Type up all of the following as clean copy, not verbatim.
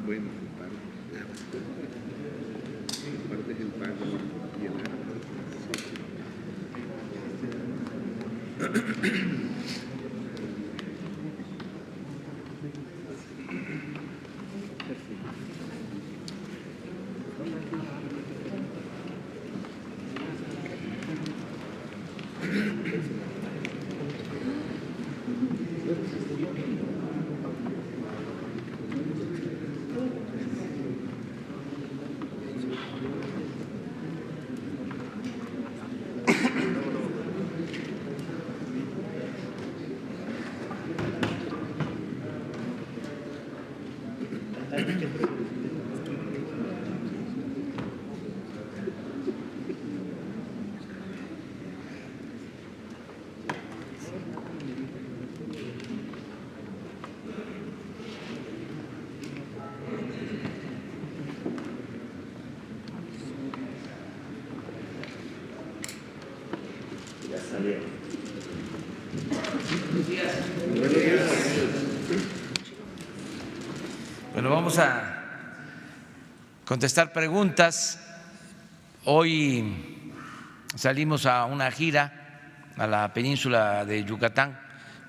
Bueno, parte es el pago y el Bueno, vamos a contestar preguntas. Hoy salimos a una gira a la península de Yucatán.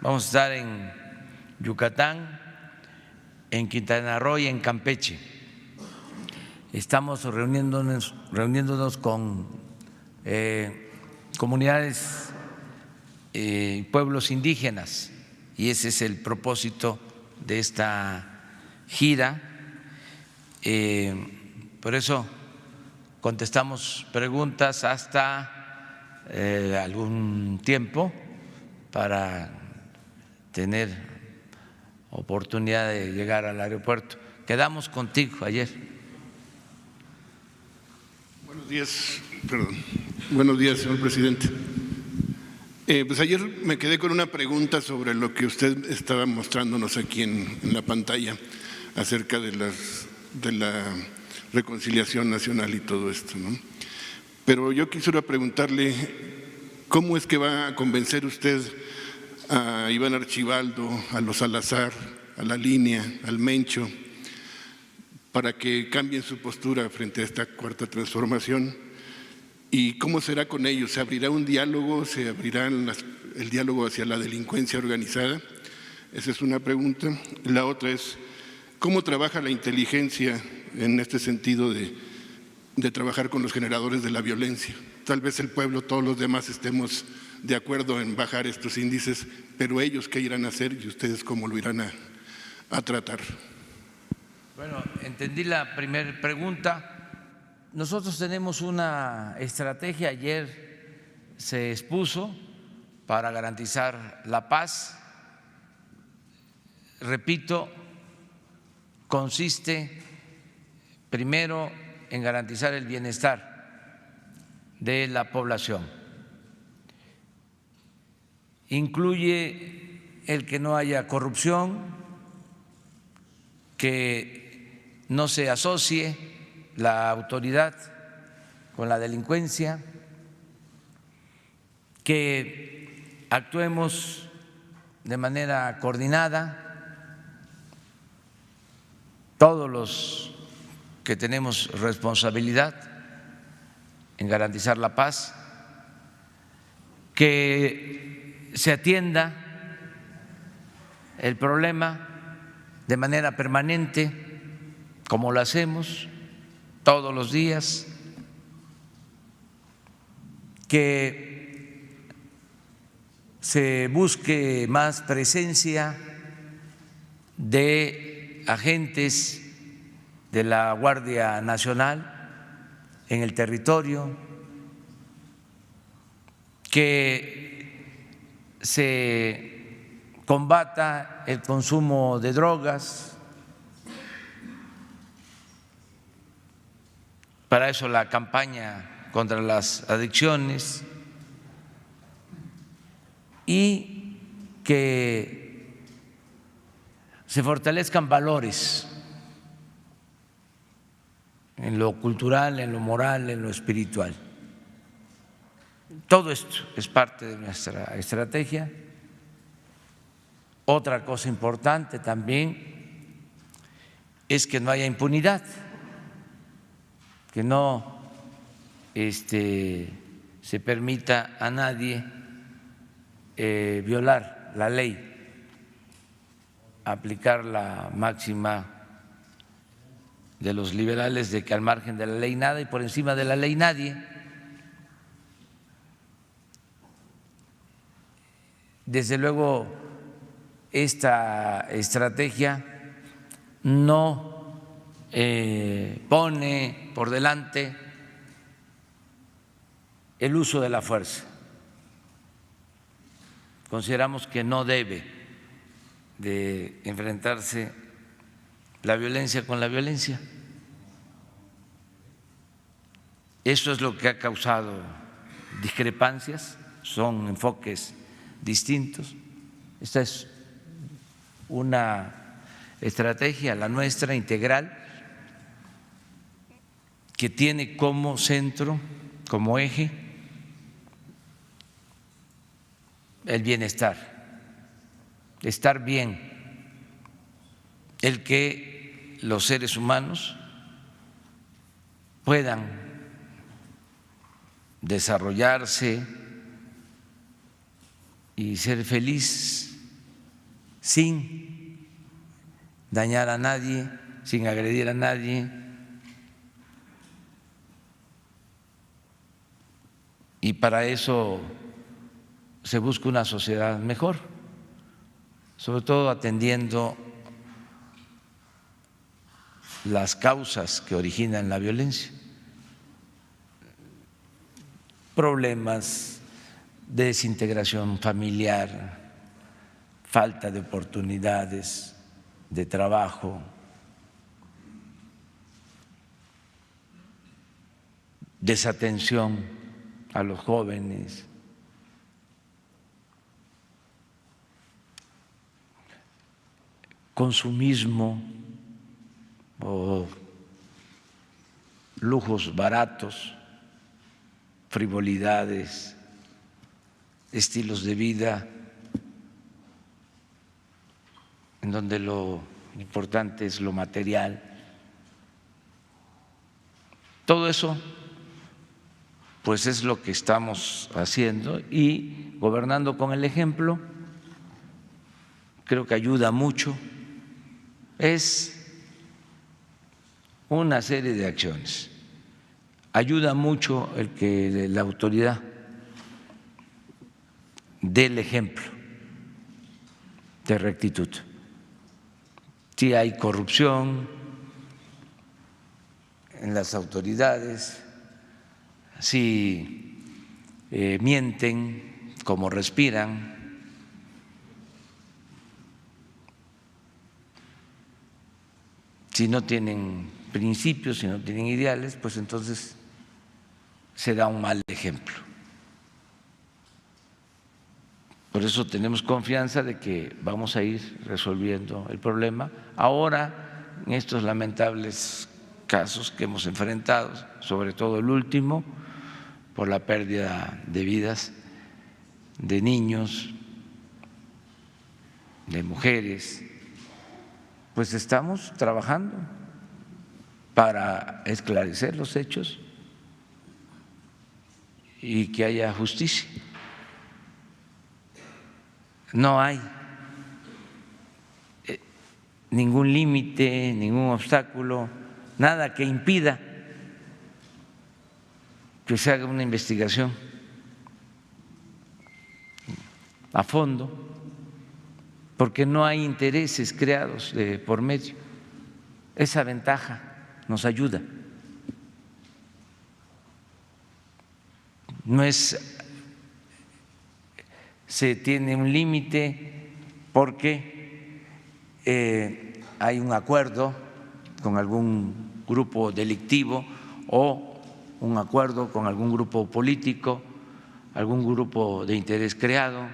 Vamos a estar en Yucatán, en Quintana Roo y en Campeche. Estamos reuniéndonos con comunidades y pueblos indígenas, y ese es el propósito de esta gira. Por eso contestamos preguntas hasta algún tiempo para tener oportunidad de llegar al aeropuerto. Quedamos contigo ayer. Buenos días, señor presidente. Pues ayer me quedé con una pregunta sobre lo que usted estaba mostrándonos aquí en la pantalla acerca de la reconciliación nacional y todo esto, ¿no? Pero yo quisiera preguntarle, ¿cómo es que va a convencer usted a Iván Archibaldo, a los Salazar, a la Línea, al Mencho, para que cambien su postura frente a esta cuarta transformación? ¿Y cómo será con ellos? ¿Se abrirá un diálogo? ¿Se abrirá el diálogo hacia la delincuencia organizada? Esa es una pregunta. La otra es, ¿cómo trabaja la inteligencia en este sentido de trabajar con los generadores de la violencia? Tal vez el pueblo, todos los demás estemos de acuerdo en bajar estos índices, pero ellos qué irán a hacer y ustedes cómo lo irán a tratar. Bueno, entendí la primera pregunta. Nosotros tenemos una estrategia, ayer se expuso, para garantizar la paz. Repito, consiste primero en garantizar el bienestar de la población. Incluye el que no haya corrupción, que no se asocie la autoridad con la delincuencia, que actuemos de manera coordinada, todos los que tenemos responsabilidad en garantizar la paz, que se atienda el problema de manera permanente, como lo hacemos todos los días, que se busque más presencia de agentes de la Guardia Nacional en el territorio, que se combata el consumo de drogas. Para eso la campaña contra las adicciones, y que se fortalezcan valores en lo cultural, en lo moral, en lo espiritual. Todo esto es parte de nuestra estrategia. Otra cosa importante también es que no haya impunidad, que no se permita a nadie violar la ley, aplicar la máxima de los liberales de que al margen de la ley nada y por encima de la ley nadie. Desde luego, esta estrategia no pone por delante el uso de la fuerza. Consideramos que no debe de enfrentarse la violencia con la violencia. Eso es lo que ha causado discrepancias, son enfoques distintos. Esta es una estrategia, la nuestra, integral, que tiene como centro, como eje, el bienestar, estar bien, el que los seres humanos puedan desarrollarse y ser feliz sin dañar a nadie, sin agredir a nadie. Y para eso se busca una sociedad mejor, sobre todo atendiendo las causas que originan la violencia, problemas de desintegración familiar, falta de oportunidades de trabajo, desatención a los jóvenes, consumismo o lujos baratos, frivolidades, estilos de vida en donde lo importante es lo material. Todo eso pues es lo que estamos haciendo, y gobernando con el ejemplo creo que ayuda mucho. Es una serie de acciones. Ayuda mucho el que la autoridad dé el ejemplo de rectitud. Si hay corrupción en las autoridades, si mienten como respiran, si no tienen principios, si no tienen ideales, pues entonces se da un mal ejemplo. Por eso tenemos confianza de que vamos a ir resolviendo el problema. Ahora, en estos lamentables casos que hemos enfrentado, sobre todo el último, por la pérdida de vidas de niños, de mujeres, pues estamos trabajando para esclarecer los hechos y que haya justicia. No hay ningún límite, ningún obstáculo, nada que impida que se haga una investigación a fondo, porque no hay intereses creados de por medio. Esa ventaja nos ayuda. No es, se tiene un límite porque hay un acuerdo con algún grupo delictivo o un acuerdo con algún grupo político, algún grupo de interés creado.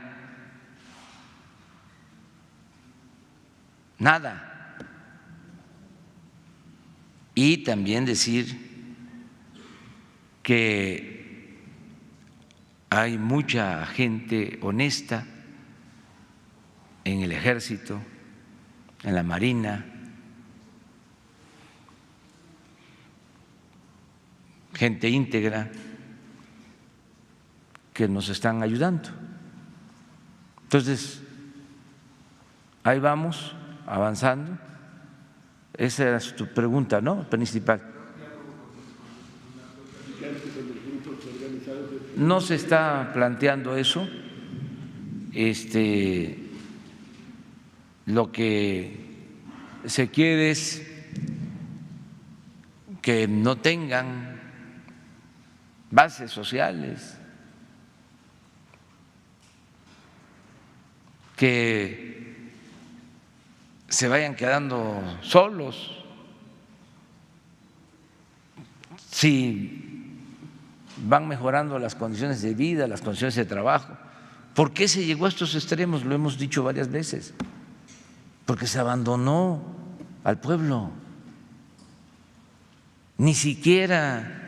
nada. Y también decir que hay mucha gente honesta en el Ejército, en la Marina, gente íntegra que nos están ayudando. Entonces, ahí vamos avanzando. Esa era tu pregunta, ¿no? Principal. No se está planteando eso. Lo que se quiere es que no tengan bases sociales, que se vayan quedando solos. Si van mejorando las condiciones de vida, las condiciones de trabajo. ¿Por qué se llegó a estos extremos? Lo hemos dicho varias veces. Porque se abandonó al pueblo. Ni siquiera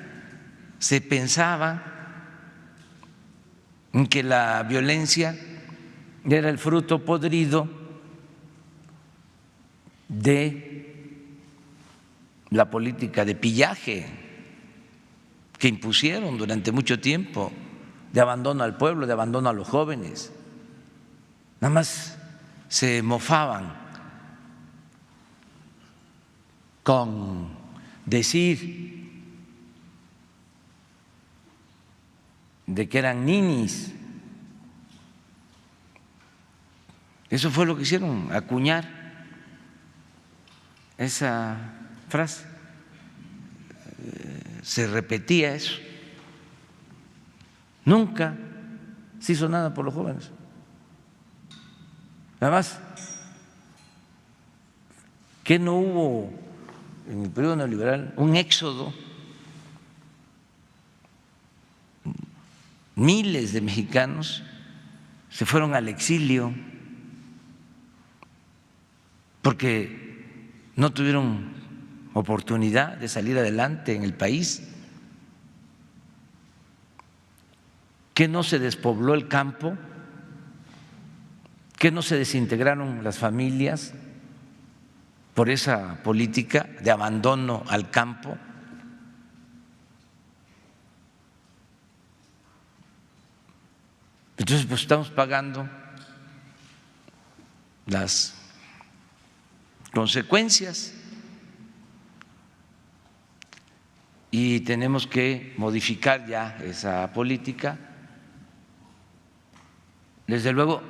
se pensaba en que la violencia era el fruto podrido de la política de pillaje que impusieron durante mucho tiempo, de abandono al pueblo, de abandono a los jóvenes. Nada más se mofaban con decir de que eran ninis. Eso fue lo que hicieron, acuñar esa frase. Se repetía eso. Nunca se hizo nada por los jóvenes. Además, que no hubo en el periodo neoliberal un éxodo. Miles de mexicanos se fueron al exilio porque no tuvieron oportunidad de salir adelante en el país, que no se despobló el campo, que no se desintegraron las familias por esa política de abandono al campo. Entonces, pues estamos pagando las consecuencias y tenemos que modificar ya esa política. Desde luego,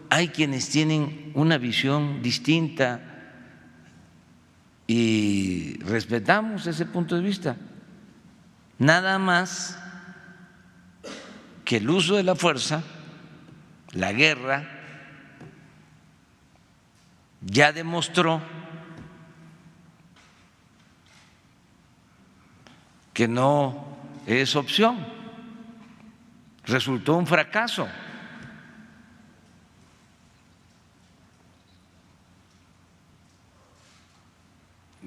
hay quienes tienen una visión distinta y respetamos ese punto de vista. Nada más que el uso de la fuerza, la guerra, ya demostró que no es opción, resultó un fracaso.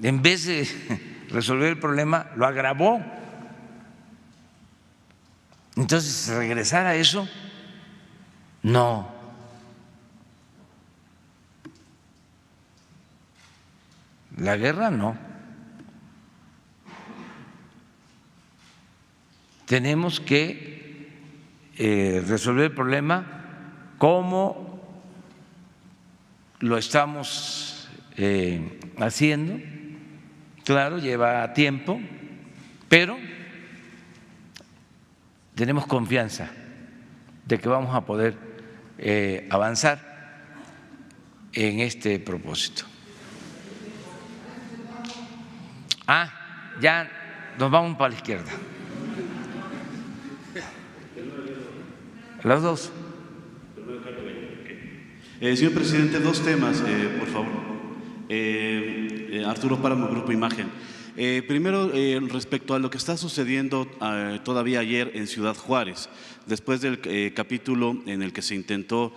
En vez de resolver el problema, lo agravó. Entonces, regresar a eso, no. La guerra no. Tenemos que resolver el problema como lo estamos haciendo. Claro, lleva tiempo, pero tenemos confianza de que vamos a poder avanzar en este propósito. Ya nos vamos para la izquierda. Los dos. Señor presidente, dos temas, por favor. Arturo Páramo, Grupo Imagen. Primero, respecto a lo que está sucediendo todavía ayer en Ciudad Juárez, después del capítulo en el que se intentó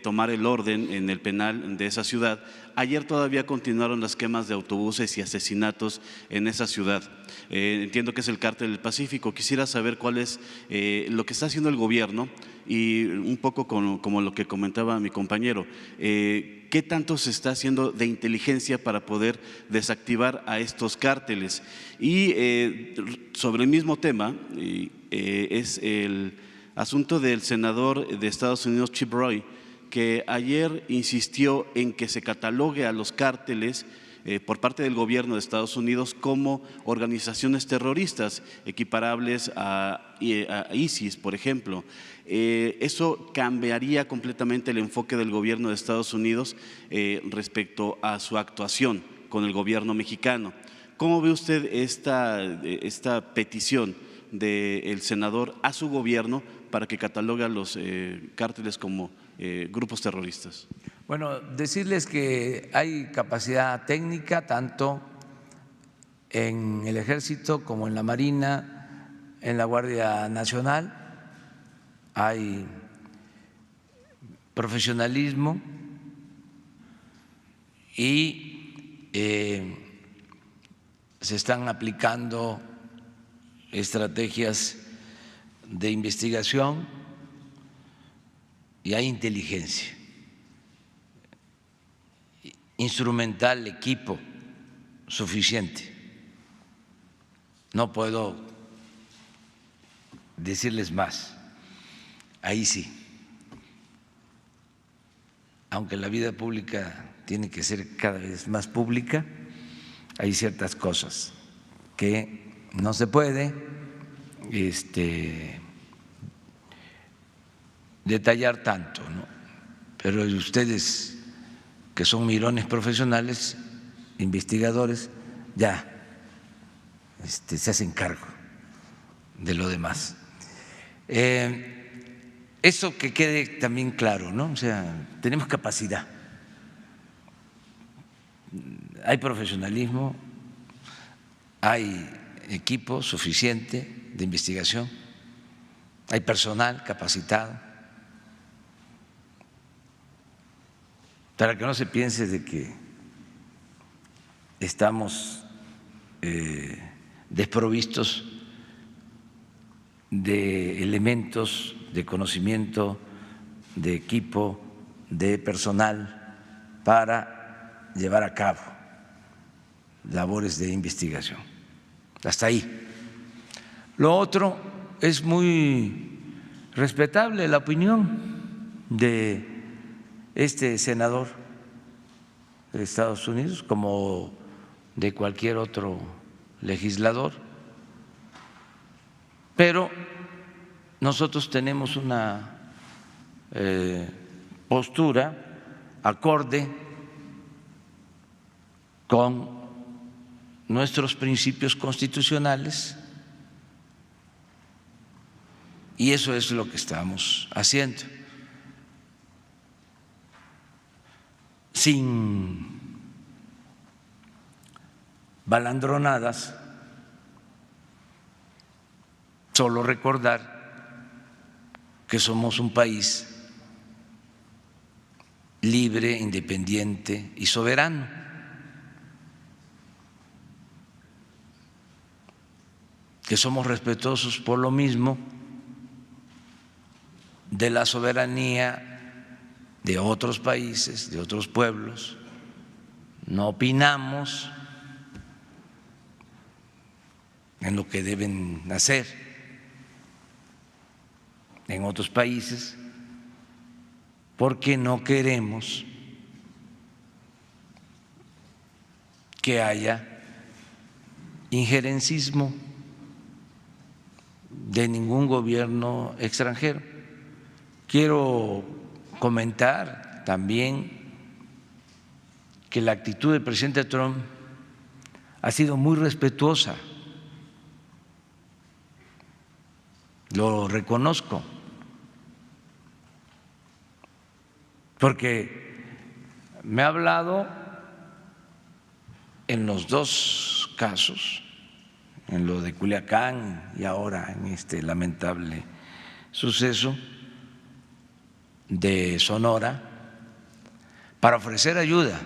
tomar el orden en el penal de esa ciudad, ayer todavía continuaron las quemas de autobuses y asesinatos en esa ciudad. Entiendo que es el Cártel del Pacífico. Quisiera saber cuál es lo que está haciendo el gobierno y un poco como lo que comentaba mi compañero, ¿qué tanto se está haciendo de inteligencia para poder desactivar a estos cárteles? Y sobre el mismo tema, es el asunto del senador de Estados Unidos, Chip Roy, que ayer insistió en que se catalogue a los cárteles por parte del gobierno de Estados Unidos como organizaciones terroristas equiparables a ISIS, por ejemplo. Eso cambiaría completamente el enfoque del gobierno de Estados Unidos respecto a su actuación con el gobierno mexicano. ¿Cómo ve usted esta petición del senador a su gobierno para que catalogue a los cárteles como grupos terroristas? Bueno, decirles que hay capacidad técnica tanto en el Ejército como en la Marina, en la Guardia Nacional, hay profesionalismo y se están aplicando estrategias de investigación y hay inteligencia instrumental, equipo suficiente. No puedo decirles más. Ahí sí. Aunque la vida pública tiene que ser cada vez más pública, hay ciertas cosas que no se puede detallar tanto, ¿no? Pero ustedes que son mirones profesionales, investigadores, ya se hacen cargo de lo demás. Eso que quede también claro, ¿no? O sea, tenemos capacidad, hay profesionalismo, hay equipo suficiente de investigación, hay personal capacitado, para que no se piense de que estamos desprovistos de elementos, de conocimiento, de equipo, de personal para llevar a cabo labores de investigación. Hasta ahí. Lo otro, es muy respetable la opinión de este senador de Estados Unidos, como de cualquier otro legislador, pero nosotros tenemos una postura acorde con nuestros principios constitucionales y eso es lo que estamos haciendo. Sin balandronadas, solo recordar que somos un país libre, independiente y soberano. Que somos respetuosos por lo mismo de la soberanía de otros países, de otros pueblos, no opinamos en lo que deben hacer en otros países, porque no queremos que haya injerencismo de ningún gobierno extranjero. Quiero comentar también que la actitud del presidente Trump ha sido muy respetuosa, lo reconozco, porque me ha hablado en los dos casos en lo de Culiacán y ahora en este lamentable suceso de Sonora, para ofrecer ayuda.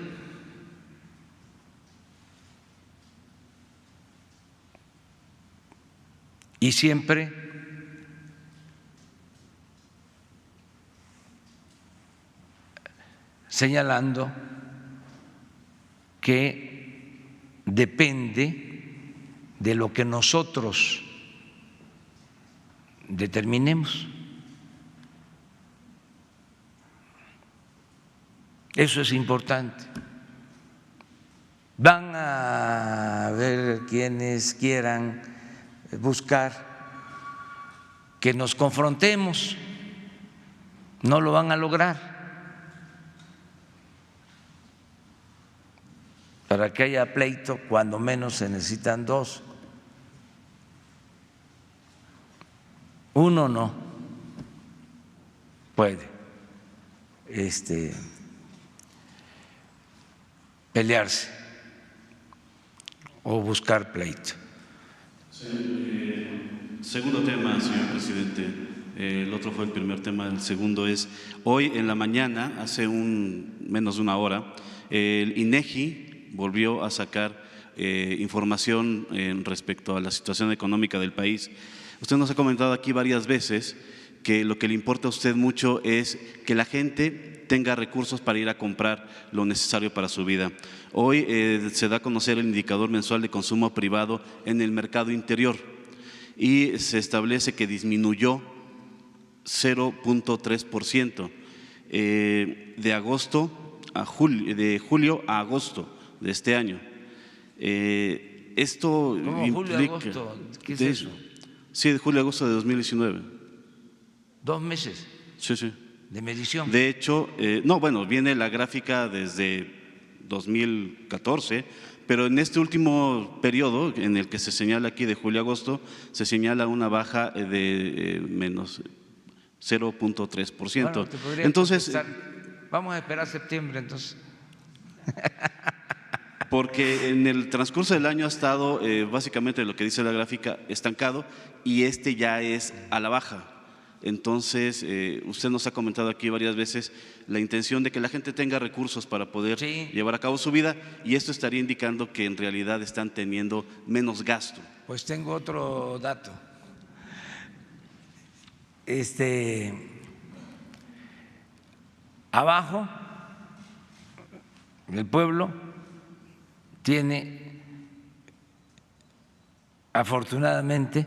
Y siempre señalando que depende de lo que nosotros determinemos. Eso es importante. Van a haber quienes quieran buscar que nos confrontemos, no lo van a lograr. Para que haya pleito, cuando menos se necesitan dos. Uno no puede pelearse o buscar pleito. Segundo tema, señor presidente. El otro fue el primer tema. El segundo es, hoy en la mañana, hace menos de una hora, el INEGI volvió a sacar información respecto a la situación económica del país. Usted nos ha comentado aquí varias veces que lo que le importa a usted mucho es que la gente tenga recursos para ir a comprar lo necesario para su vida. Hoy se da a conocer el indicador mensual de consumo privado en el mercado interior y se establece que disminuyó 0.3% de julio a agosto de este año. Esto ¿Cómo implica, julio, agosto? ¿Qué es eso? Sí, de julio a agosto de 2019. 2 meses Sí, sí. de medición. De hecho, viene la gráfica desde 2014, pero en este último periodo en el que se señala aquí de julio a agosto, se señala una baja de menos 0.3%. Bueno, te podría entonces, contestar. Vamos a esperar septiembre, entonces. porque en el transcurso del año ha estado básicamente lo que dice la gráfica estancado y ya es a la baja. Entonces, usted nos ha comentado aquí varias veces la intención de que la gente tenga recursos para poder llevar a cabo su vida y esto estaría indicando que en realidad están teniendo menos gasto. Pues tengo otro dato. Abajo, el pueblo tiene, afortunadamente,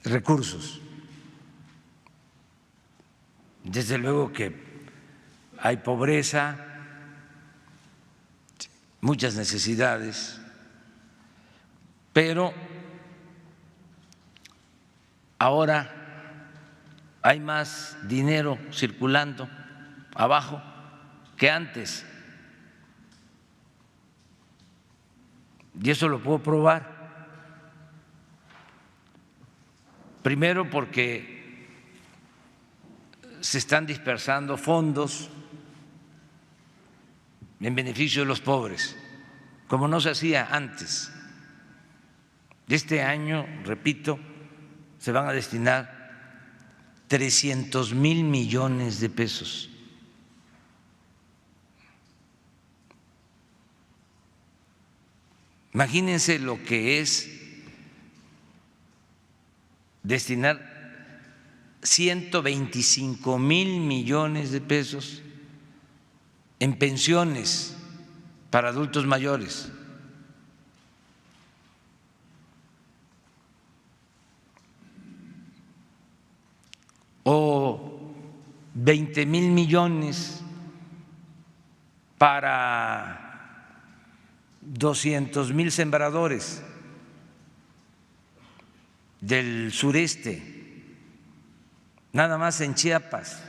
recursos. Desde luego que hay pobreza, muchas necesidades, pero ahora hay más dinero circulando abajo que antes. Y eso lo puedo probar. Primero porque se están dispersando fondos en beneficio de los pobres, como no se hacía antes. Este año, repito, se van a destinar 300,000 millones de pesos. Imagínense lo que es destinar 125,000 millones de pesos en pensiones para adultos mayores. O 20,000 millones para 200,000 sembradores del sureste, nada más en Chiapas.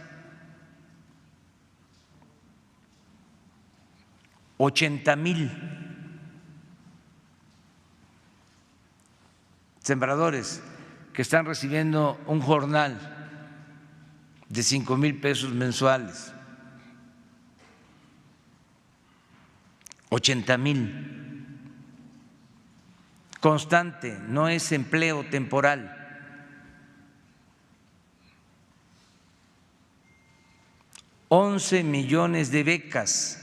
80,000 sembradores que están recibiendo un jornal de 5,000 pesos mensuales. 80,000. constante, no es empleo temporal. $11 millones de becas,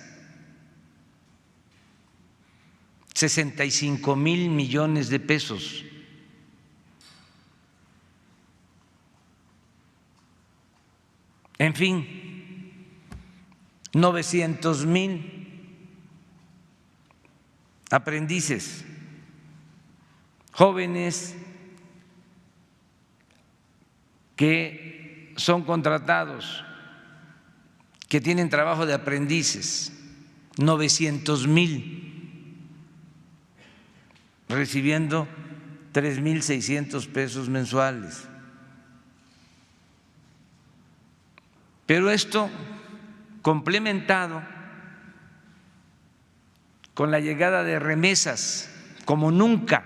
65,000 millones de pesos. En fin, 900,000 aprendices, jóvenes que son contratados, que tienen trabajo de aprendices, 900,000, recibiendo 3,600 pesos mensuales. Pero esto complementado con la llegada de remesas como nunca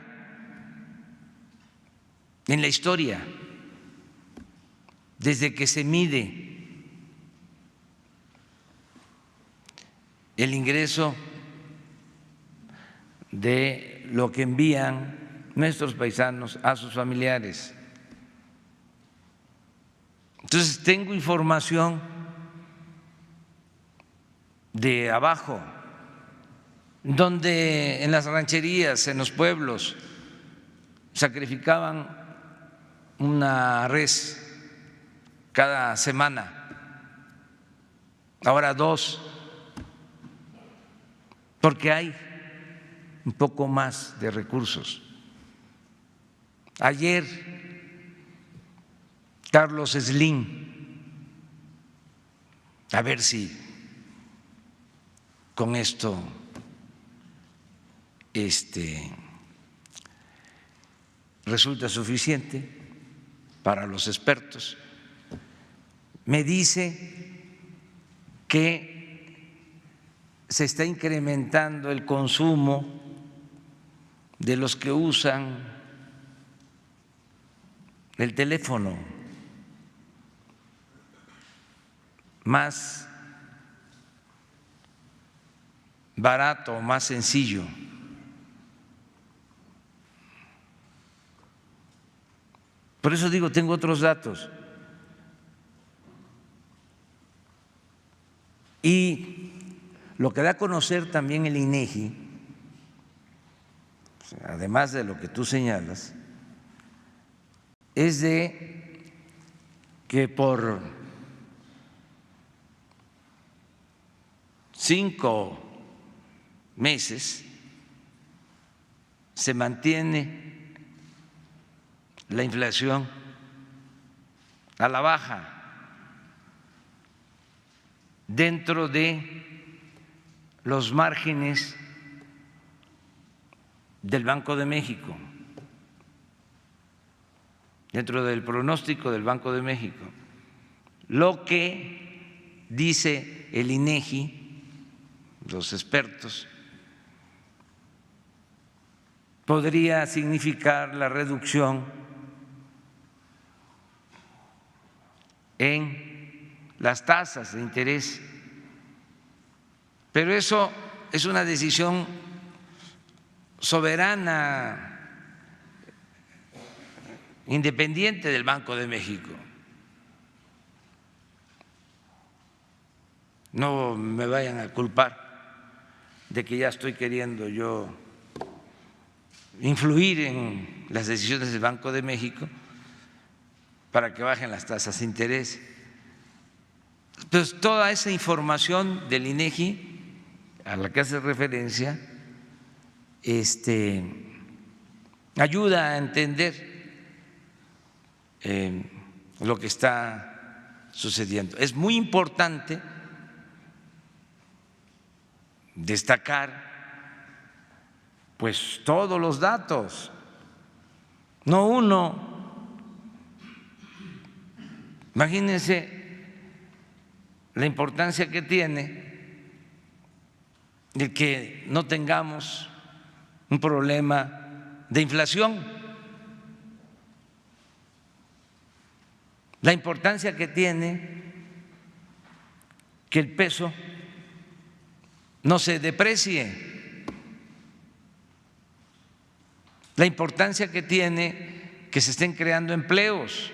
en la historia, desde que se mide el ingreso de lo que envían nuestros paisanos a sus familiares. Entonces tengo información de abajo, donde en las rancherías, en los pueblos, sacrificaban una res cada semana, ahora 2, porque hay un poco más de recursos. Ayer Carlos Slim, a ver si con esto resulta suficiente para los expertos, me dice que se está incrementando el consumo de los que usan el teléfono más barato, más sencillo. Por eso digo, tengo otros datos. Y lo que da a conocer también el INEGI, además de lo que tú señalas, es de que por 5 meses se mantiene la inflación a la baja dentro de los márgenes del Banco de México, dentro del pronóstico del Banco de México. Lo que dice el INEGI, los expertos, podría significar la reducción en las tasas de interés, pero eso es una decisión soberana, independiente del Banco de México. No me vayan a culpar de que ya estoy queriendo yo influir en las decisiones del Banco de México para que bajen las tasas de interés. Entonces, toda esa información del INEGI a la que hace referencia ayuda a entender lo que está sucediendo. Es muy importante destacar pues todos los datos, no uno. Imagínense la importancia que tiene el que no tengamos un problema de inflación, la importancia que tiene que el peso no se deprecie. la importancia que tiene que se estén creando empleos,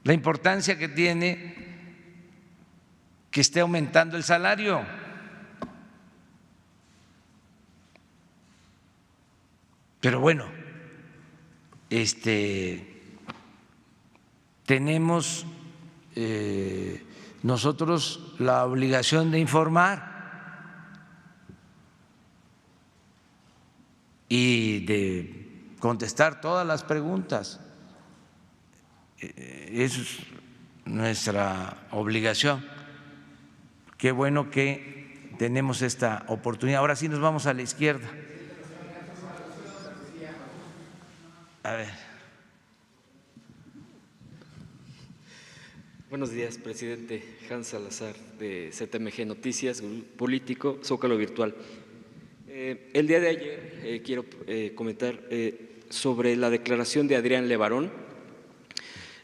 la importancia que tiene que esté aumentando el salario. Pero bueno, tenemos nosotros la obligación de informar y de contestar todas las preguntas. Eso es nuestra obligación. Qué bueno que tenemos esta oportunidad. Ahora sí nos vamos a la izquierda. A ver. Buenos días, presidente. Hans Salazar, de CTMG Noticias, político, Zócalo Virtual. El día de ayer quiero comentar sobre la declaración de Adrián Levarón.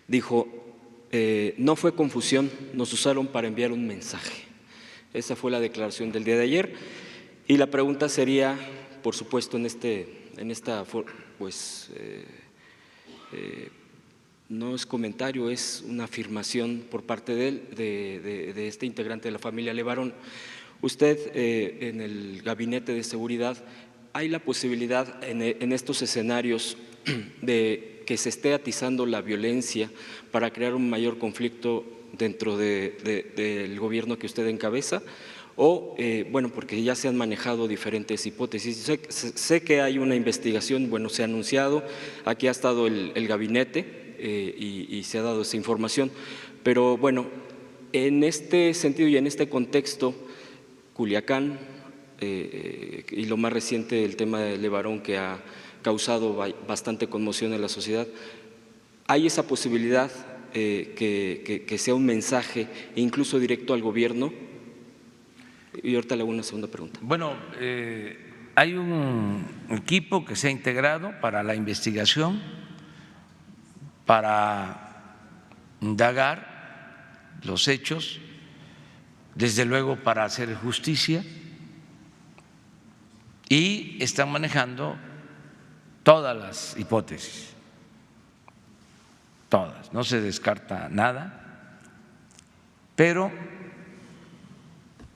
Dijo, no fue confusión, nos usaron para enviar un mensaje. Esa fue la declaración del día de ayer. Y la pregunta sería, por supuesto, no es comentario, es una afirmación por parte de él, de este integrante de la familia Levarón. Usted, en el Gabinete de Seguridad, ¿hay la posibilidad en estos escenarios de que se esté atizando la violencia para crear un mayor conflicto dentro del gobierno que usted encabeza? O, bueno, porque ya se han manejado diferentes hipótesis. Sé que hay una investigación, bueno, se ha anunciado, aquí ha estado el gabinete y se ha dado esa información, pero bueno, en este sentido y en este contexto, Culiacán y lo más reciente, el tema de Levarón, que ha causado bastante conmoción en la sociedad, ¿hay esa posibilidad que sea un mensaje incluso directo al gobierno? Y ahorita le hago una segunda pregunta. Bueno, hay un equipo que se ha integrado para la investigación, para indagar los hechos, desde luego para hacer justicia, y están manejando todas las hipótesis, todas, no se descarta nada, pero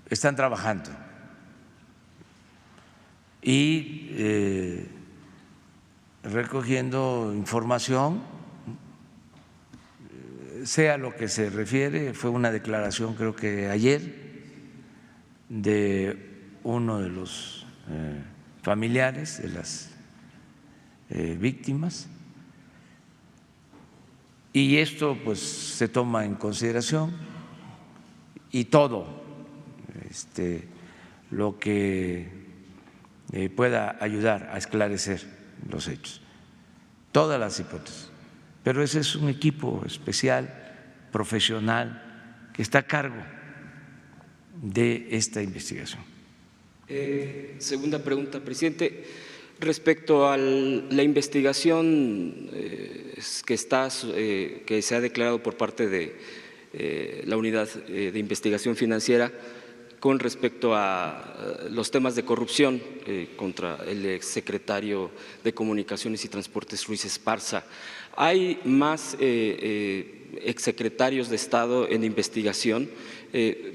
están trabajando y recogiendo información. Sea lo que se refiere, fue una declaración creo que ayer de uno de los familiares de las víctimas, y esto pues se toma en consideración, y todo lo que pueda ayudar a esclarecer los hechos, todas las hipótesis. Pero ese es un equipo especial, profesional, que está a cargo de esta investigación. Segunda pregunta, presidente. Respecto a la investigación que se ha declarado por parte de la Unidad de Investigación Financiera con respecto a los temas de corrupción contra el exsecretario de Comunicaciones y Transportes, Ruiz Esparza, ¿hay más exsecretarios de Estado en investigación?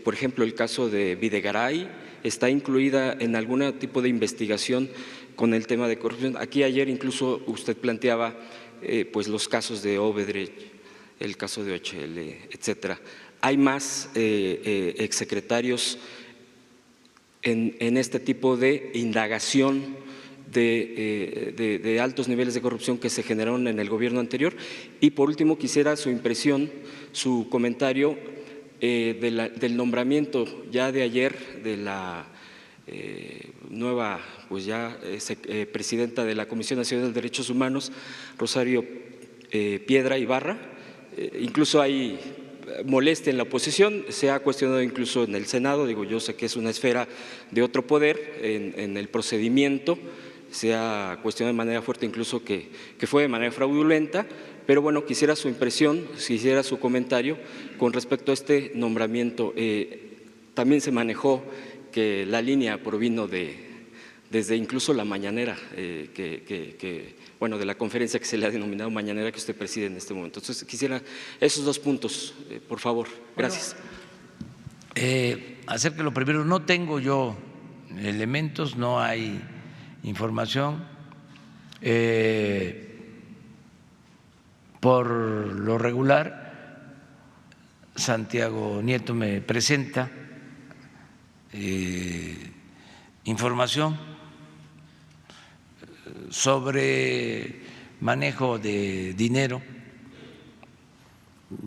Por ejemplo, el caso de Videgaray, ¿está incluida en algún tipo de investigación con el tema de corrupción? Aquí ayer incluso usted planteaba pues los casos de Obedrecht, el caso de OHL, etcétera. ¿Hay más exsecretarios en este tipo de indagación de altos niveles de corrupción que se generaron en el gobierno anterior? Y por último, quisiera su impresión, su comentario del nombramiento ya de ayer de la nueva pues ya presidenta de la Comisión Nacional de Derechos Humanos, Rosario Piedra Ibarra. Incluso hay molestia en la oposición, se ha cuestionado incluso en el Senado, digo, yo sé que es una esfera de otro poder en el procedimiento, se ha cuestionado de manera fuerte incluso que fue de manera fraudulenta, pero bueno, quisiera su impresión, quisiera su comentario con respecto a este nombramiento. También se manejó que la línea provino de desde incluso la mañanera, bueno, de la conferencia que se le ha denominado mañanera que usted preside en este momento. Entonces, quisiera esos 2 puntos, por favor. Gracias. Acerca de lo primero, no tengo yo elementos, no hay información. Por lo regular, Santiago Nieto me presenta información sobre manejo de dinero,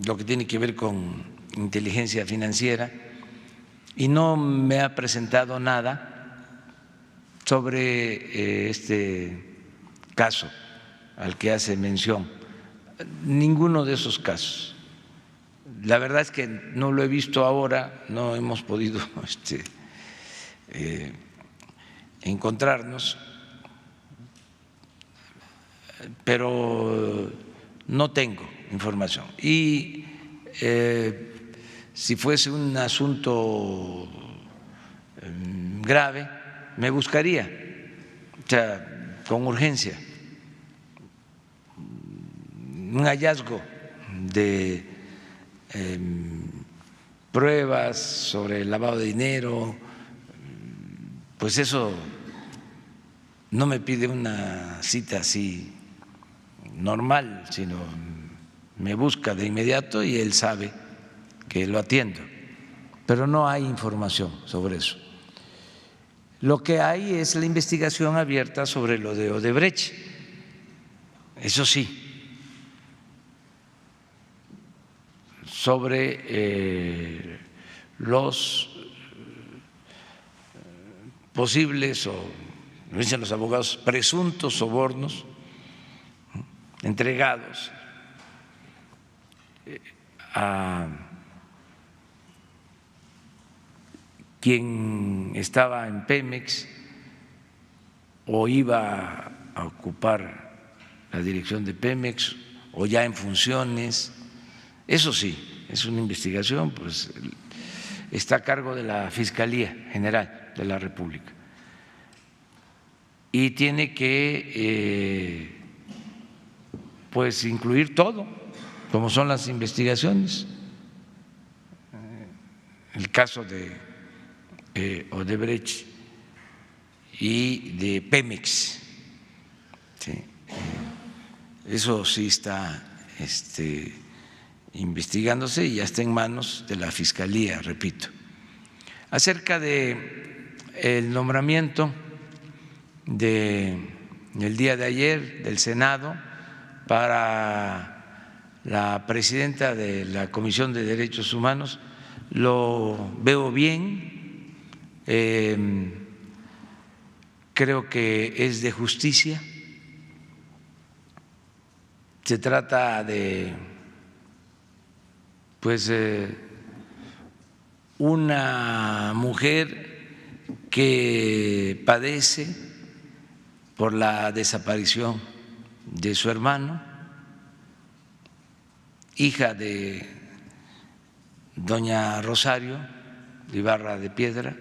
lo que tiene que ver con inteligencia financiera, y no me ha presentado nada sobre este caso al que hace mención, ninguno de esos casos. La verdad es que no lo he visto ahora, no hemos podido encontrarnos, pero no tengo información. Y si fuese un asunto grave, me buscaría, o sea, con urgencia, un hallazgo de pruebas sobre el lavado de dinero, pues eso no me pide una cita así normal, sino me busca de inmediato y él sabe que lo atiendo, pero no hay información sobre eso. Lo que hay es la investigación abierta sobre lo de Odebrecht, eso sí, sobre los posibles, o lo dicen los abogados, presuntos sobornos entregados a quien estaba en Pemex o iba a ocupar la dirección de Pemex o ya en funciones. Eso sí, es una investigación, pues está a cargo de la Fiscalía General de la República y tiene que pues incluir todo, como son las investigaciones. El caso de Odebrecht y de Pemex, ¿sí? Eso sí está investigándose y ya está en manos de la Fiscalía, repito. Acerca de el nombramiento del día de ayer del Senado para la presidenta de la Comisión de Derechos Humanos, lo veo bien, creo que es de justicia. Se trata de una mujer que padece por la desaparición de su hermano, hija de doña Rosario Ibarra de Piedra,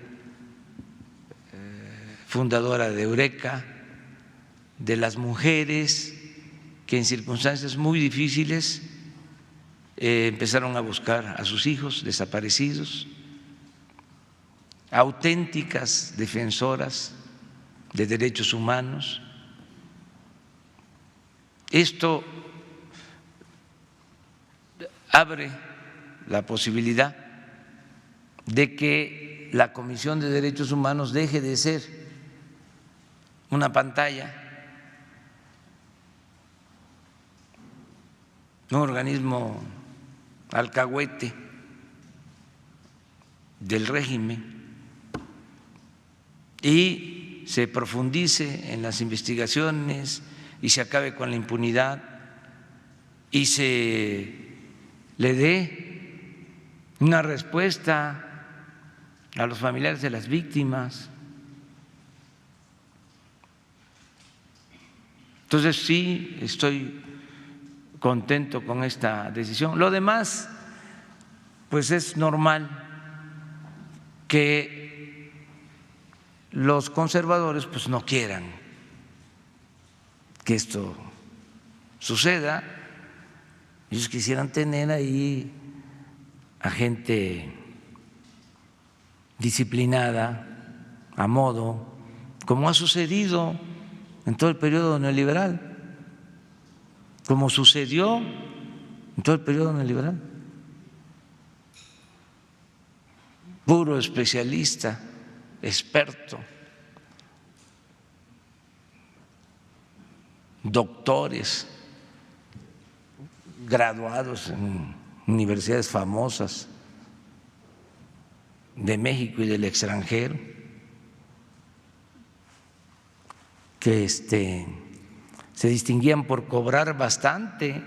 fundadora de Eureka, de las mujeres que en circunstancias muy difíciles empezaron a buscar a sus hijos desaparecidos, auténticas defensoras de derechos humanos. Esto abre la posibilidad de que la Comisión de Derechos Humanos deje de ser una pantalla, un organismo alcahuete del régimen, y se profundice en las investigaciones y se acabe con la impunidad y se le dé una respuesta a los familiares de las víctimas. Entonces sí, estoy contento con esta decisión. Lo demás, pues es normal que los conservadores pues no quieran que esto suceda. Ellos quisieran tener ahí a gente disciplinada, a modo, como ha sucedido en todo el periodo neoliberal, como sucedió en todo el periodo neoliberal. Puro especialista, experto, doctores, graduados en universidades famosas de México y del extranjero, que se distinguían por cobrar bastante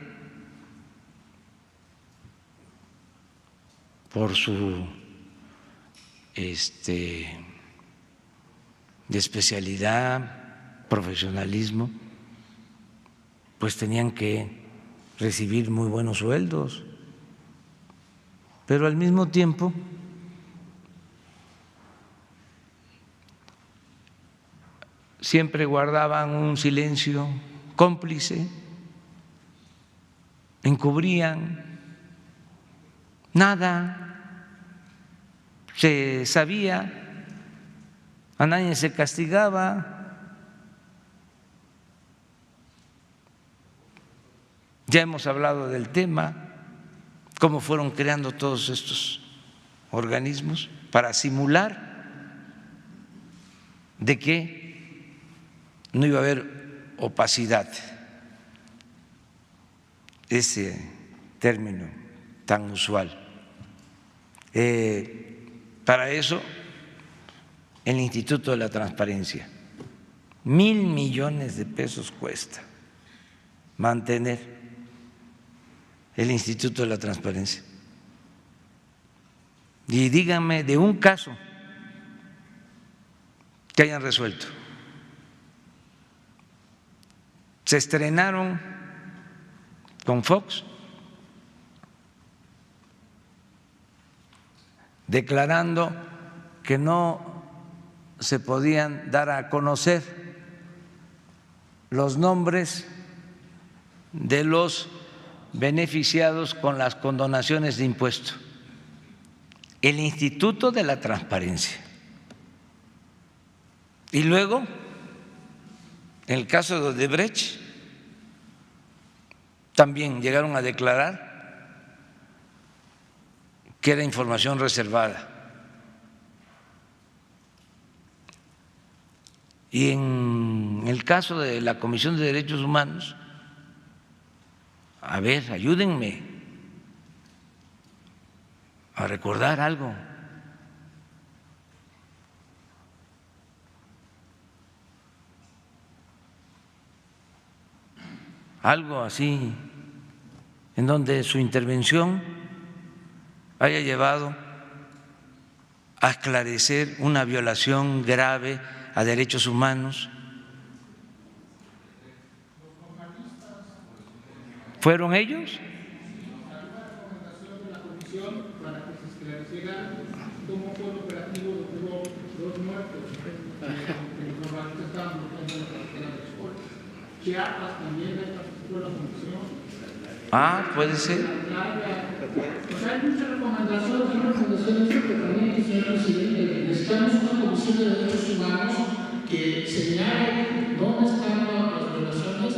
por su de especialidad, profesionalismo, pues tenían que recibir muy buenos sueldos, pero al mismo tiempo siempre guardaban un silencio cómplice, encubrían, nada se sabía, a nadie se castigaba. Ya hemos hablado del tema, cómo fueron creando todos estos organismos para simular de que no iba a haber opacidad, ese término tan usual. Para eso, el Instituto de la Transparencia, 1.000 millones de pesos cuesta mantener el Instituto de la Transparencia. Y díganme de un caso que hayan resuelto. Se estrenaron con Fox declarando que no se podían dar a conocer los nombres de los beneficiados con las condonaciones de impuestos. El Instituto de la Transparencia. Y luego, en el caso de Odebrecht, también llegaron a declarar que era información reservada. Y en el caso de la Comisión de Derechos Humanos, a ver, ayúdenme a recordar algo. Algo así, en donde su intervención haya llevado a esclarecer una violación grave a derechos humanos. ¿Fueron ellos? Ah, puede ser. Pues hay muchas recomendaciones que también, señor presidente, necesitamos una comisión de derechos humanos que señale dónde están las violaciones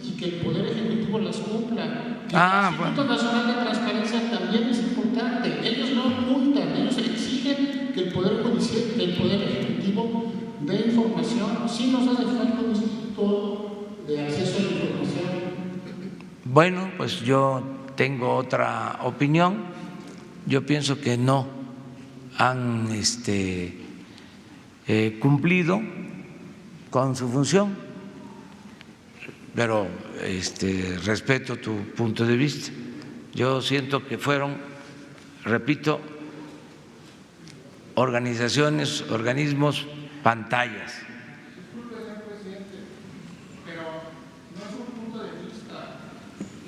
y que el Poder Ejecutivo las cumpla. El Instituto Nacional de Transparencia también es importante. Ellos no ocultan, ellos exigen que el Poder Judicial, que el Poder Ejecutivo dé información. Sí nos hace falta un instituto de acceso a la información. Bueno, pues yo tengo otra opinión. Yo pienso que no han cumplido con su función, pero respeto tu punto de vista. Yo siento que fueron, repito, organizaciones, organismos, pantallas.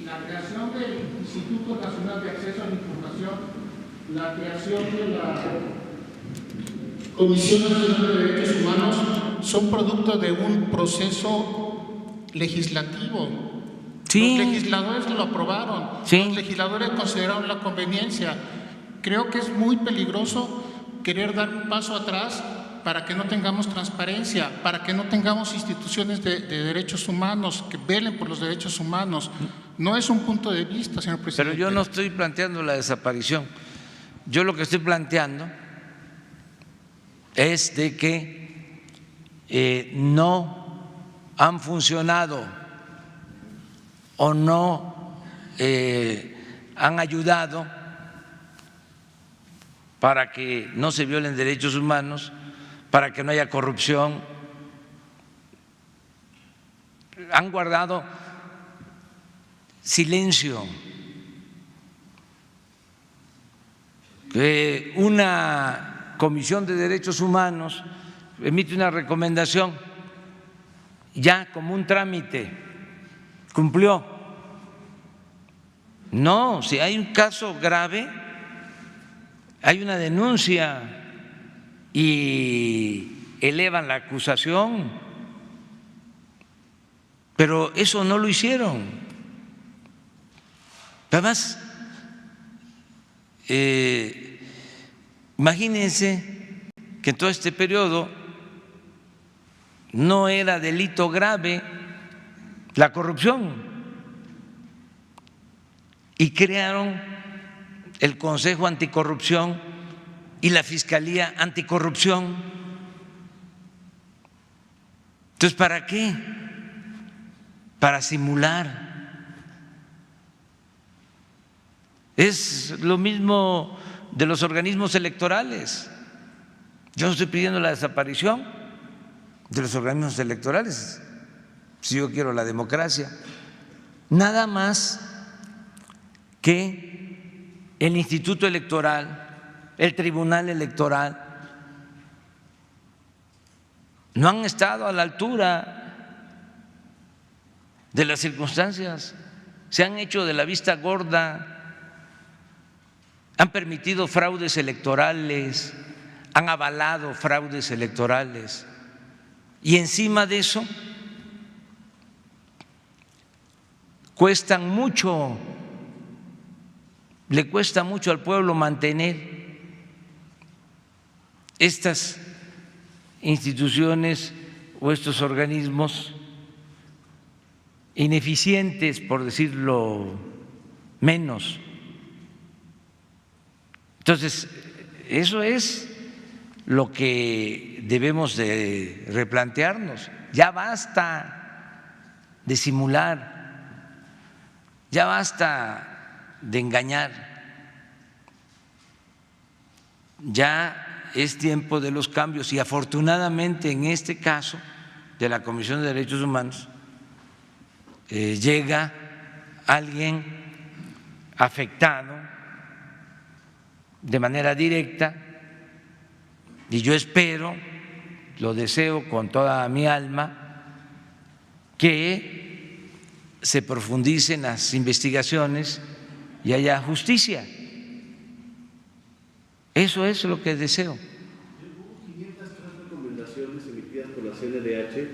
La creación del Instituto Nacional de Acceso a la Información, la creación de la Comisión Nacional de Derechos Humanos son producto de un proceso legislativo. Sí. Los legisladores lo aprobaron, Sí. los legisladores consideraron la conveniencia. Creo que es muy peligroso querer dar un paso atrás para que no tengamos transparencia, para que no tengamos instituciones de derechos humanos que velen por los derechos humanos. No es un punto de vista, señor presidente. Pero yo no estoy planteando la desaparición. Yo lo que estoy planteando es de que no han funcionado o no han ayudado para que no se violen derechos humanos, para que no haya corrupción. Han guardado silencio. Una comisión de derechos humanos emite una recomendación ya como un trámite, cumplió. No, si hay un caso grave, hay una denuncia y elevan la acusación, pero eso no lo hicieron. Además, imagínense que en todo este periodo no era delito grave la corrupción y crearon el Consejo Anticorrupción y la Fiscalía Anticorrupción. Entonces, ¿para qué? Para simular. Es lo mismo de los organismos electorales. Yo no estoy pidiendo la desaparición de los organismos electorales, si yo quiero la democracia. Nada más que el Instituto Electoral, el Tribunal Electoral, no han estado a la altura de las circunstancias, se han hecho de la vista gorda, han permitido fraudes electorales, han avalado fraudes electorales y encima de eso cuestan mucho, le cuesta mucho al pueblo mantener estas instituciones o estos organismos ineficientes, por decirlo menos. Entonces, eso es lo que debemos de replantearnos. Ya basta de simular, ya basta de engañar, ya es tiempo de los cambios y afortunadamente en este caso de la Comisión de Derechos Humanos llega alguien afectado de manera directa y yo espero, lo deseo con toda mi alma, que se profundicen las investigaciones y haya justicia. Eso es lo que deseo. Hubo 503 recomendaciones emitidas por la CNDH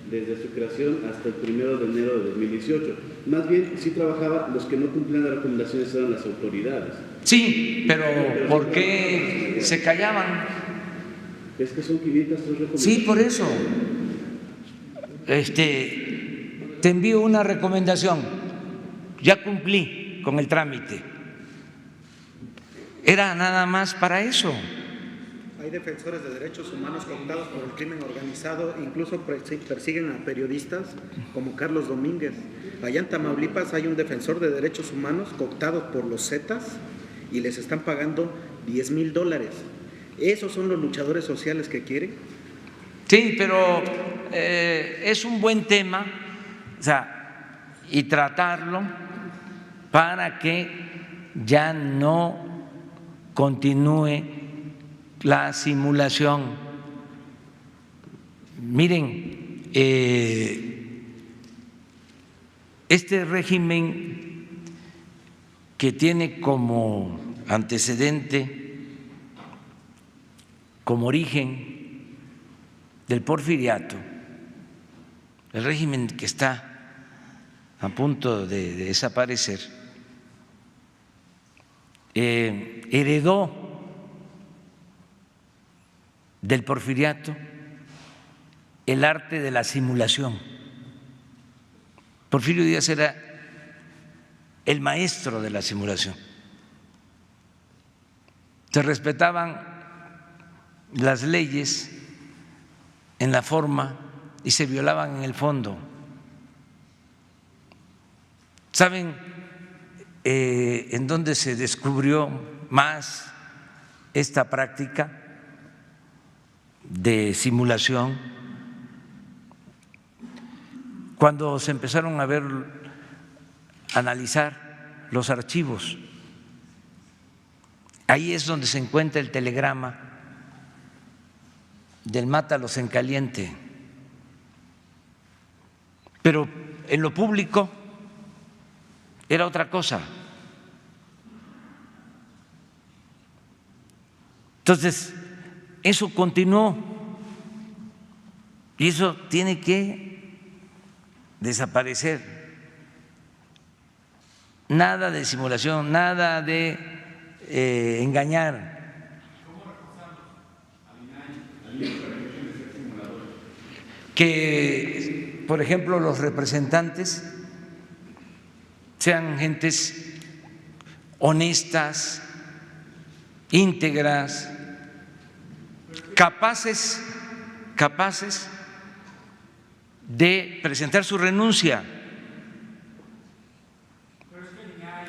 desde su creación hasta el 1 de enero de 2018. Más bien, sí trabajaba, los que no cumplían las recomendaciones eran las autoridades. Sí, pero ¿por qué se callaban? Es que son 503 recomendaciones. Sí, por eso. Te envío una recomendación. Ya cumplí con el trámite. Era nada más para eso. Hay defensores de derechos humanos cooptados por el crimen organizado, incluso persiguen a periodistas como Carlos Domínguez. Allá en Tamaulipas hay un defensor de derechos humanos cooptado por los Zetas y les están pagando $10,000. ¿Esos son los luchadores sociales que quieren? Sí, pero es un buen tema, o sea, y tratarlo para que ya no continúe la simulación. Miren, este régimen que tiene como antecedente como origen del porfiriato, el régimen que está a punto de desaparecer, heredó del porfiriato el arte de la simulación. Porfirio Díaz era el maestro de la simulación. Se respetaban las leyes en la forma y se violaban en el fondo. ¿Saben en dónde se descubrió más esta práctica de simulación? Cuando se empezaron a analizar los archivos. Ahí es donde se encuentra el telegrama del mátalos en caliente. Pero en lo público era otra cosa. Entonces, eso continuó y eso tiene que desaparecer. Nada de simulación, nada de engañar. Que, por ejemplo, los representantes sean gentes honestas, íntegras, capaces de presentar su renuncia. Pero es que el INAI,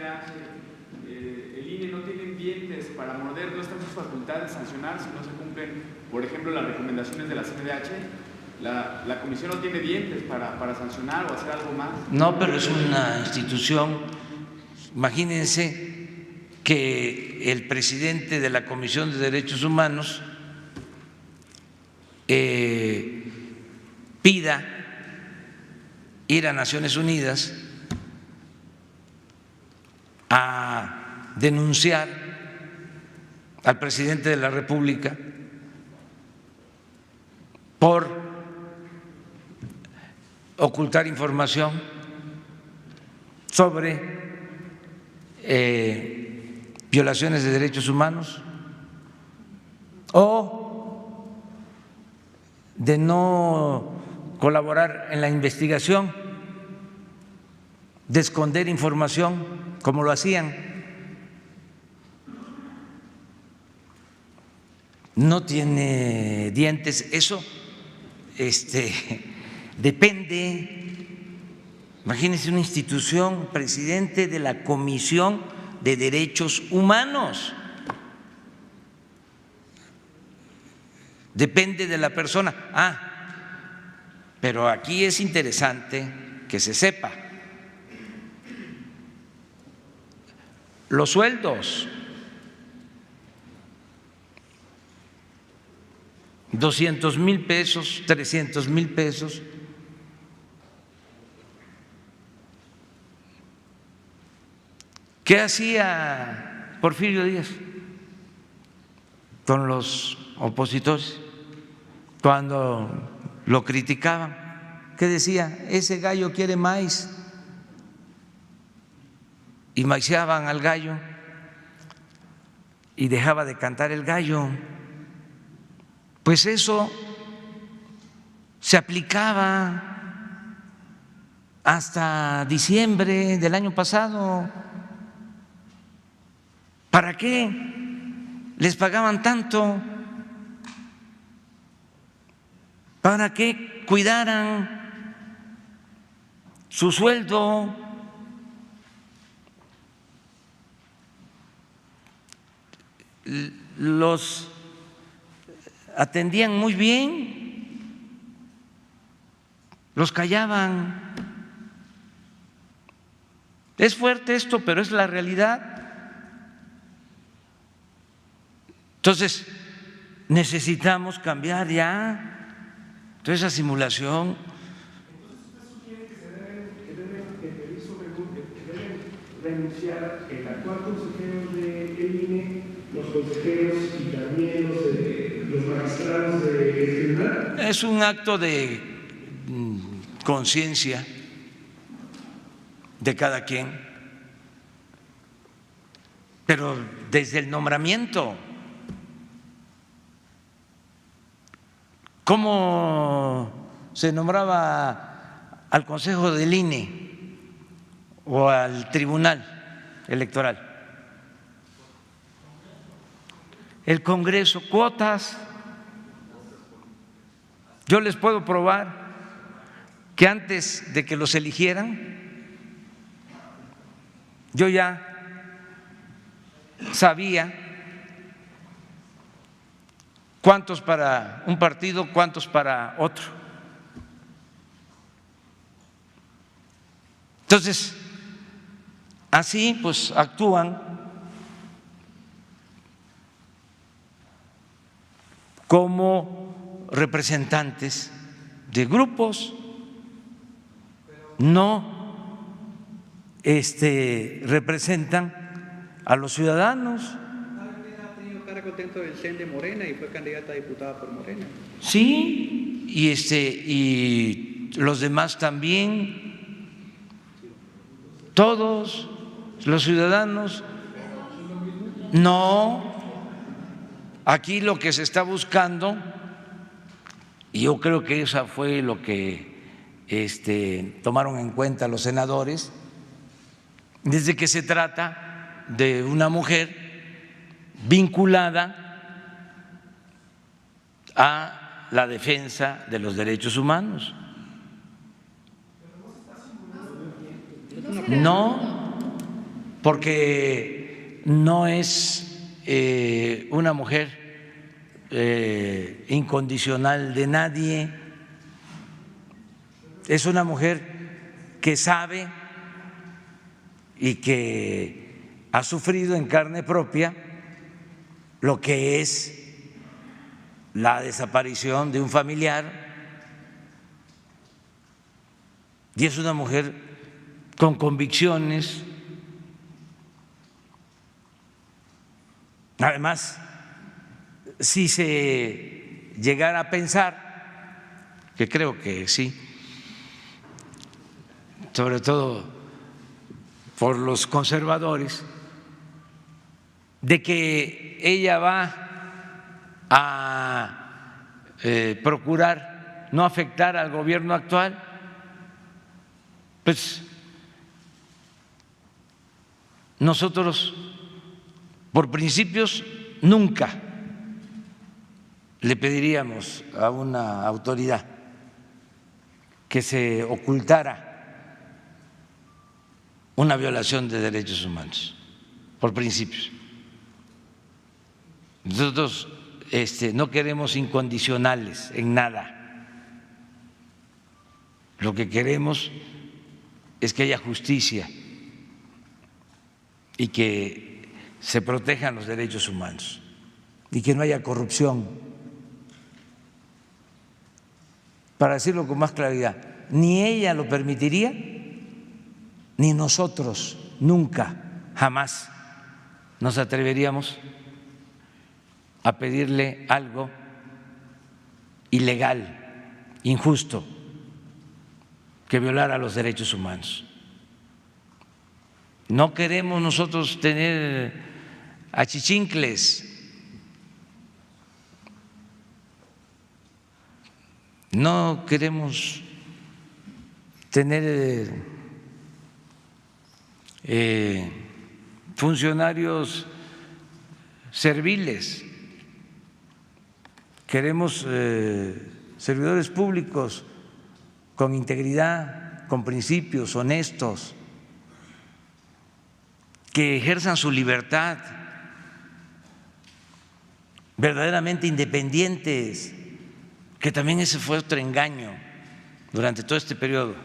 la CNDH, el INE no tienen dientes para morder, no están sus facultades de sancionar si no se cumplen, por ejemplo, las recomendaciones de la CNDH. La comisión no tiene dientes para sancionar o hacer algo más. No, pero es una institución. Imagínense que el presidente de la Comisión de Derechos Humanos pida ir a Naciones Unidas a denunciar al presidente de la República por ocultar información sobre violaciones de derechos humanos o de no colaborar en la investigación, de esconder información como lo hacían. No tiene dientes. Eso depende. Imagínense una institución, presidente de la Comisión de Derechos Humanos. Depende de la persona. Pero aquí es interesante que se sepa. Los sueldos, 200,000 pesos, 300,000 pesos. ¿Qué hacía Porfirio Díaz con los opositores cuando lo criticaban? ¿Qué decía? Ese gallo quiere maíz. Y maiceaban al gallo y dejaba de cantar el gallo. Pues eso se aplicaba hasta diciembre del año pasado. ¿Para qué les pagaban tanto? Para que cuidaran su sueldo. Los atendían muy bien, los callaban. Es fuerte esto, pero es la realidad. Entonces, necesitamos cambiar ya toda esa simulación. Que deben renunciar el actual consejero del INE, los consejeros y también los de magistrados del tribunal? Es un acto de conciencia de cada quien, pero desde el nombramiento, ¿cómo se nombraba al Consejo del INE o al Tribunal Electoral? El Congreso, cuotas. Yo les puedo probar que antes de que los eligieran, yo ya sabía cuántos para un partido, cuántos para otro. Entonces, así pues actúan como representantes de grupos, no representan a los ciudadanos. Ha tenido cargo dentro del CEN de Morena y fue candidata a diputada por Morena. Sí, y los demás también, todos los ciudadanos. No, aquí lo que se está buscando, y yo creo que eso fue lo que tomaron en cuenta los senadores, desde que se trata de una mujer vinculada a la defensa de los derechos humanos. No, porque no es una mujer incondicional de nadie, es una mujer que sabe y que ha sufrido en carne propia lo que es la desaparición de un familiar, y es una mujer con convicciones. Además, si se llegara a pensar, que creo que sí, sobre todo por los conservadores, de que ella va a procurar no afectar al gobierno actual, pues nosotros, por principios, nunca le pediríamos a una autoridad que se ocultara una violación de derechos humanos, por principios. Nosotros no queremos incondicionales en nada. Lo que queremos es que haya justicia y que se protejan los derechos humanos y que no haya corrupción. Para decirlo con más claridad, ni ella lo permitiría, ni nosotros nunca, jamás nos atreveríamos a pedirle algo ilegal, injusto, que violara los derechos humanos. No queremos nosotros tener achichincles, no queremos tener funcionarios serviles, queremos servidores públicos con integridad, con principios, honestos, que ejerzan su libertad, verdaderamente independientes, que también ese fue otro engaño durante todo este periodo,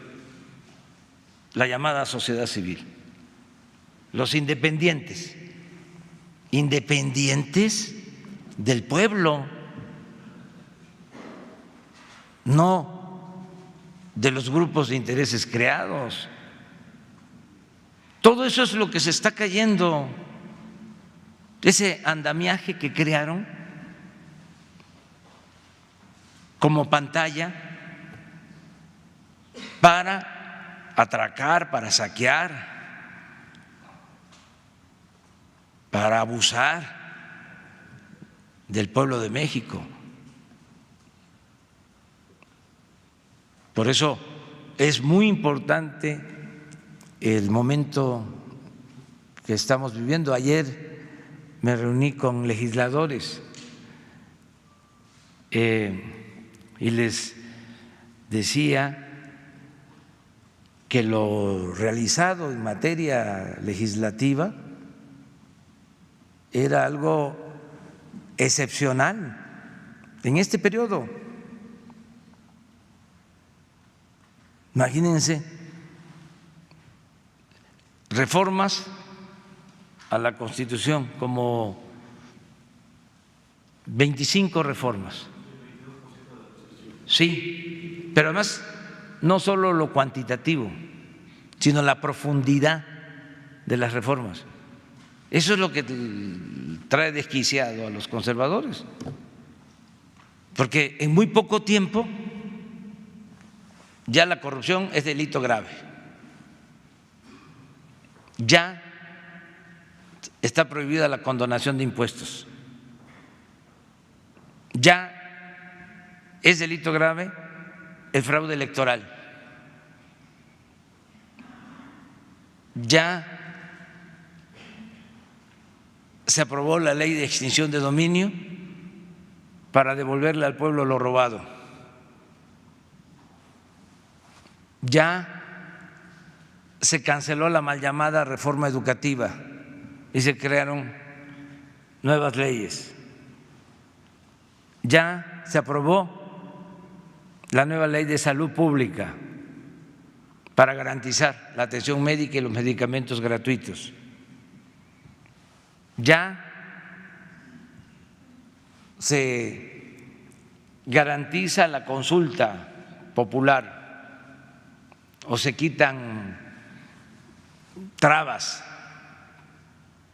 la llamada sociedad civil. Los independientes, independientes del pueblo, no de los grupos de intereses creados. Todo eso es lo que se está cayendo, ese andamiaje que crearon como pantalla para atracar, para saquear, para abusar del pueblo de México. Por eso es muy importante el momento que estamos viviendo. Ayer me reuní con legisladores y les decía que lo realizado en materia legislativa era algo excepcional en este periodo. Imagínense, reformas a la Constitución, como 25 reformas. Sí, pero además no solo lo cuantitativo, sino la profundidad de las reformas. Eso es lo que trae desquiciado a los conservadores, porque en muy poco tiempo ya la corrupción es delito grave, ya está prohibida la condonación de impuestos, ya es delito grave el fraude electoral, ya se aprobó la ley de extinción de dominio para devolverle al pueblo lo robado, ya se canceló la mal llamada reforma educativa y se crearon nuevas leyes, ya se aprobó la nueva ley de salud pública para garantizar la atención médica y los medicamentos gratuitos, ya se garantiza la consulta popular o se quitan trabas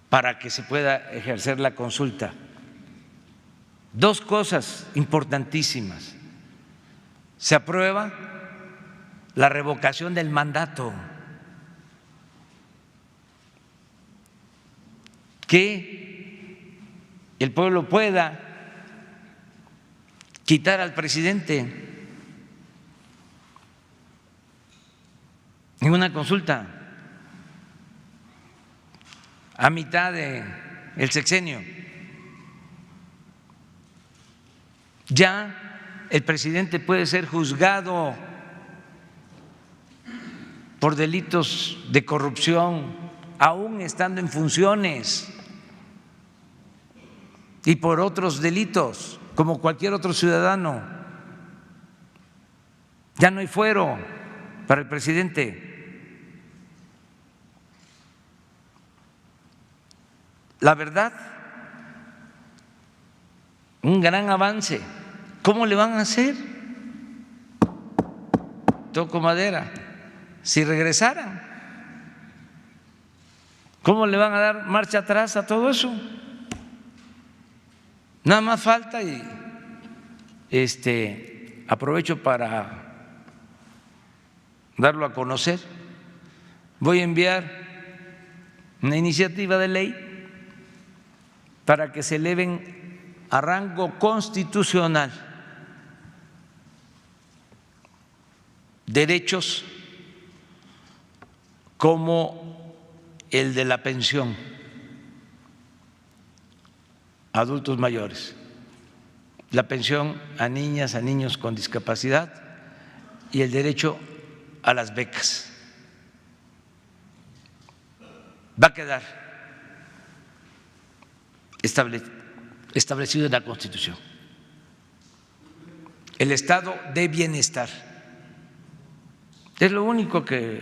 para que se pueda ejercer la consulta. Dos cosas importantísimas: se aprueba la revocación del mandato, que el pueblo pueda quitar al presidente en una consulta a mitad del sexenio. Ya el presidente puede ser juzgado por delitos de corrupción, aún estando en funciones, y por otros delitos, como cualquier otro ciudadano. Ya no hay fuero para el presidente. La verdad, un gran avance. ¿Cómo le van a hacer? Toco madera. Si regresaran, ¿cómo le van a dar marcha atrás a todo eso? Nada más falta, y aprovecho para darlo a conocer, voy a enviar una iniciativa de ley para que se eleven a rango constitucional derechos como el de la pensión a adultos mayores, la pensión a niñas, a niños con discapacidad y el derecho a las becas. Va a quedar establecido en la Constitución el estado de bienestar. Es lo único que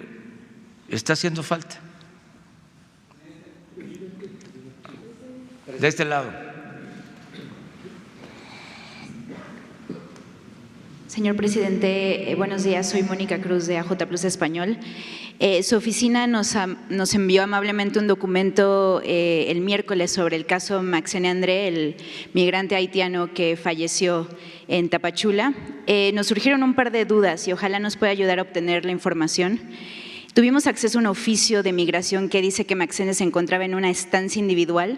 está haciendo falta. De este lado. Señor presidente, buenos días. Soy Mónica Cruz de AJ Plus Español. Su oficina nos envió amablemente un documento el miércoles sobre el caso Maxene André, el migrante haitiano que falleció en Tapachula. Nos surgieron un par de dudas y ojalá nos pueda ayudar a obtener la información. Tuvimos acceso a un oficio de migración que dice que Maxene se encontraba en una estancia individual.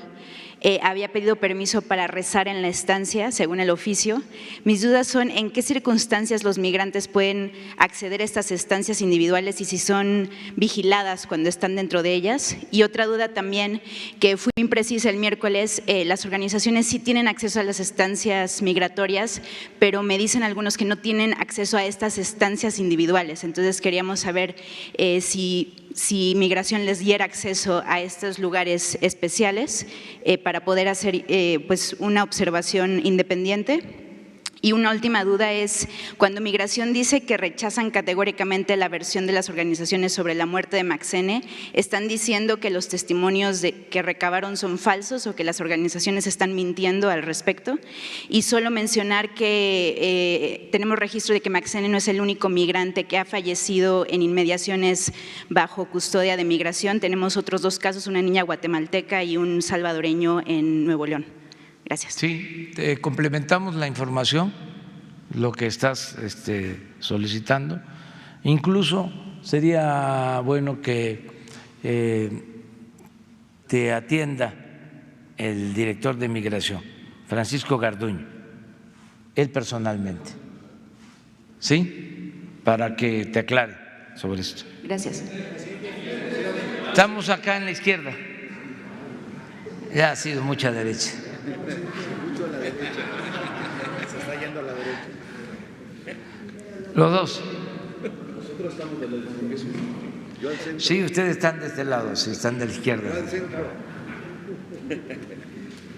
Había pedido permiso para rezar en la estancia, según el oficio. Mis dudas son en qué circunstancias los migrantes pueden acceder a estas estancias individuales y si son vigiladas cuando están dentro de ellas. Y otra duda también, que fue imprecisa el miércoles, las organizaciones sí tienen acceso a las estancias migratorias, pero me dicen algunos que no tienen acceso a estas estancias individuales. Entonces queríamos saber si Migración les diera acceso a estos lugares especiales para poder hacer pues una observación independiente. Y una última duda es, cuando Migración dice que rechazan categóricamente la versión de las organizaciones sobre la muerte de Maxene, ¿están diciendo que los testimonios que recabaron son falsos o que las organizaciones están mintiendo al respecto? Y solo mencionar que tenemos registro de que Maxene no es el único migrante que ha fallecido en inmediaciones bajo custodia de Migración. Tenemos otros 2 casos, una niña guatemalteca y un salvadoreño en Nuevo León. Gracias. Sí, complementamos la información, lo que estás solicitando. Incluso sería bueno que te atienda el director de Migración, Francisco Garduño, él personalmente, ¿sí? Para que te aclare sobre esto. Gracias. Estamos acá en la izquierda. Ya ha sido mucha derecha. Mucho a la derecha. Se está yendo a la derecha. Los dos. Nosotros estamos de la derecha. Yo al centro. Sí, ustedes están de este lado, sí, están de la izquierda. Yo al centro.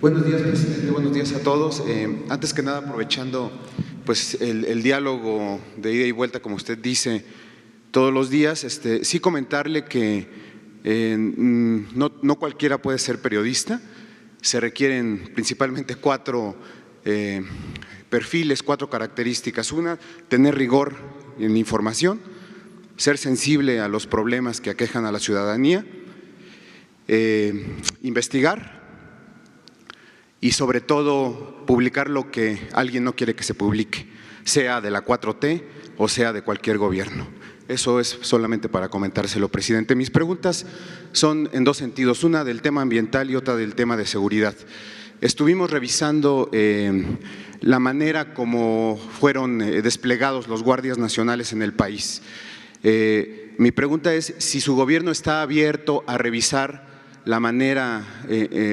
Buenos días, presidente. Buenos días a todos. Antes que nada, aprovechando pues el diálogo de ida y vuelta, como usted dice, todos los días, sí comentarle que no cualquiera puede ser periodista. Se requieren principalmente 4 perfiles, 4 características. Una, tener rigor en información, ser sensible a los problemas que aquejan a la ciudadanía, investigar y sobre todo publicar lo que alguien no quiere que se publique, sea de la 4T o sea de cualquier gobierno. Eso es solamente para comentárselo, presidente. Mis preguntas son en 2 sentidos, una del tema ambiental y otra del tema de seguridad. Estuvimos revisando la manera como fueron desplegados los guardias nacionales en el país. Mi pregunta es si su gobierno está abierto a revisar la manera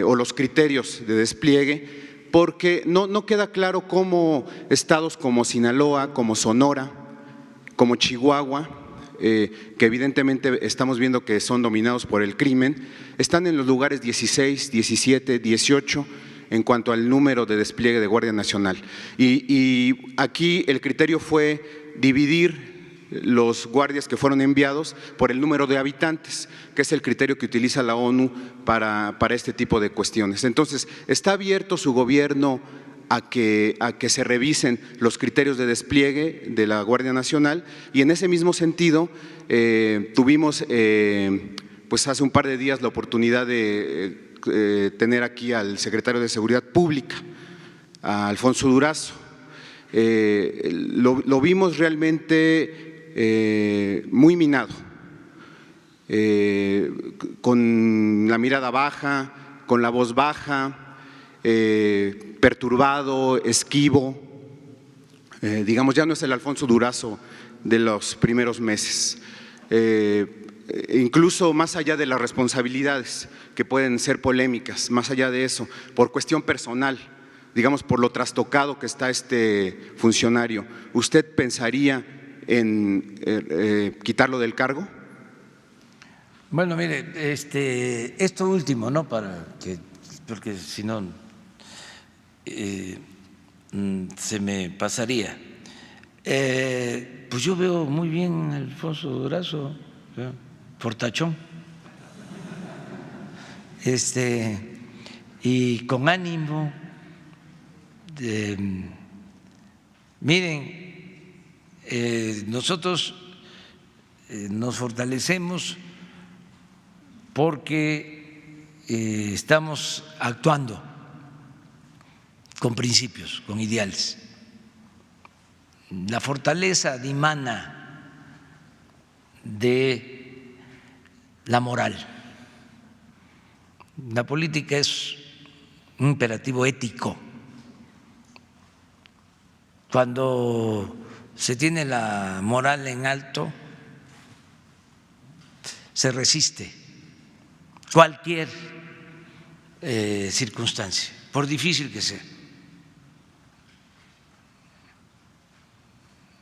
o los criterios de despliegue, porque no queda claro cómo estados como Sinaloa, como Sonora, como Chihuahua, que evidentemente estamos viendo que son dominados por el crimen, están en los lugares 16, 17, 18 en cuanto al número de despliegue de Guardia Nacional. Y aquí el criterio fue dividir los guardias que fueron enviados por el número de habitantes, que es el criterio que utiliza la ONU para este tipo de cuestiones. Entonces, ¿está abierto su gobierno a que se revisen los criterios de despliegue de la Guardia Nacional? Y en ese mismo sentido, tuvimos pues hace un par de días la oportunidad de tener aquí al secretario de Seguridad Pública, a Alfonso Durazo. Lo vimos realmente muy minado, con la mirada baja, con la voz baja, perturbado, esquivo, digamos, ya no es el Alfonso Durazo de los primeros meses. Incluso más allá de las responsabilidades que pueden ser polémicas, más allá de eso, por cuestión personal, digamos, por lo trastocado que está este funcionario, ¿usted pensaría en quitarlo del cargo? Bueno, mire, esto último, ¿no? Porque si no se me pasaría. Pues yo veo muy bien a Alfonso Durazo, fortachón, y con ánimo. Miren, nosotros nos fortalecemos porque estamos actuando con principios, con ideales. La fortaleza dimana de la moral. La política es un imperativo ético. Cuando se tiene la moral en alto, se resiste cualquier circunstancia, por difícil que sea.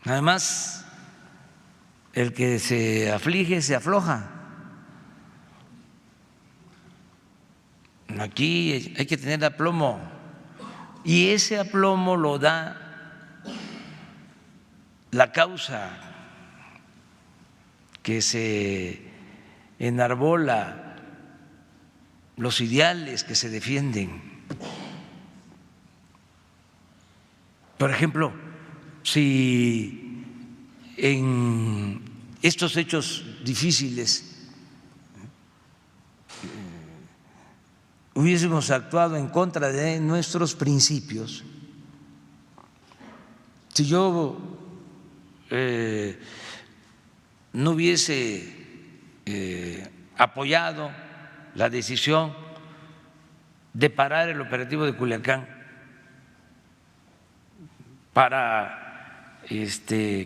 Además, el que se aflige se afloja. Aquí hay que tener aplomo, y ese aplomo lo da la causa que se enarbola, los ideales que se defienden. Por ejemplo, si en estos hechos difíciles hubiésemos actuado en contra de nuestros principios, si yo no hubiese apoyado la decisión de parar el operativo de Culiacán para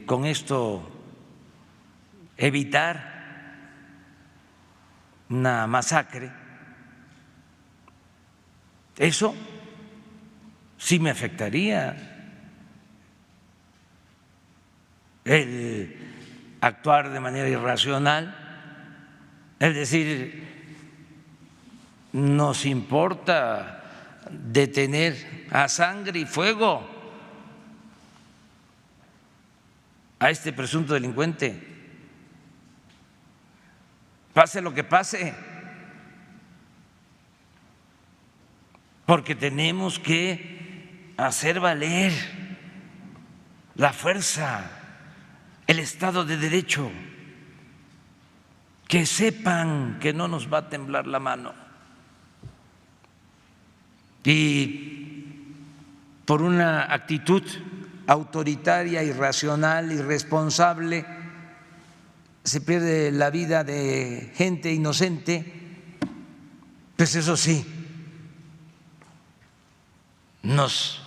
con esto evitar una masacre, eso sí me afectaría. El actuar de manera irracional, es decir, nos importa detener a sangre y fuego a este presunto delincuente, pase lo que pase, porque tenemos que hacer valer la fuerza, el Estado de Derecho, que sepan que no nos va a temblar la mano. Y por una actitud autoritaria, irracional, irresponsable, se pierde la vida de gente inocente, pues eso sí, nos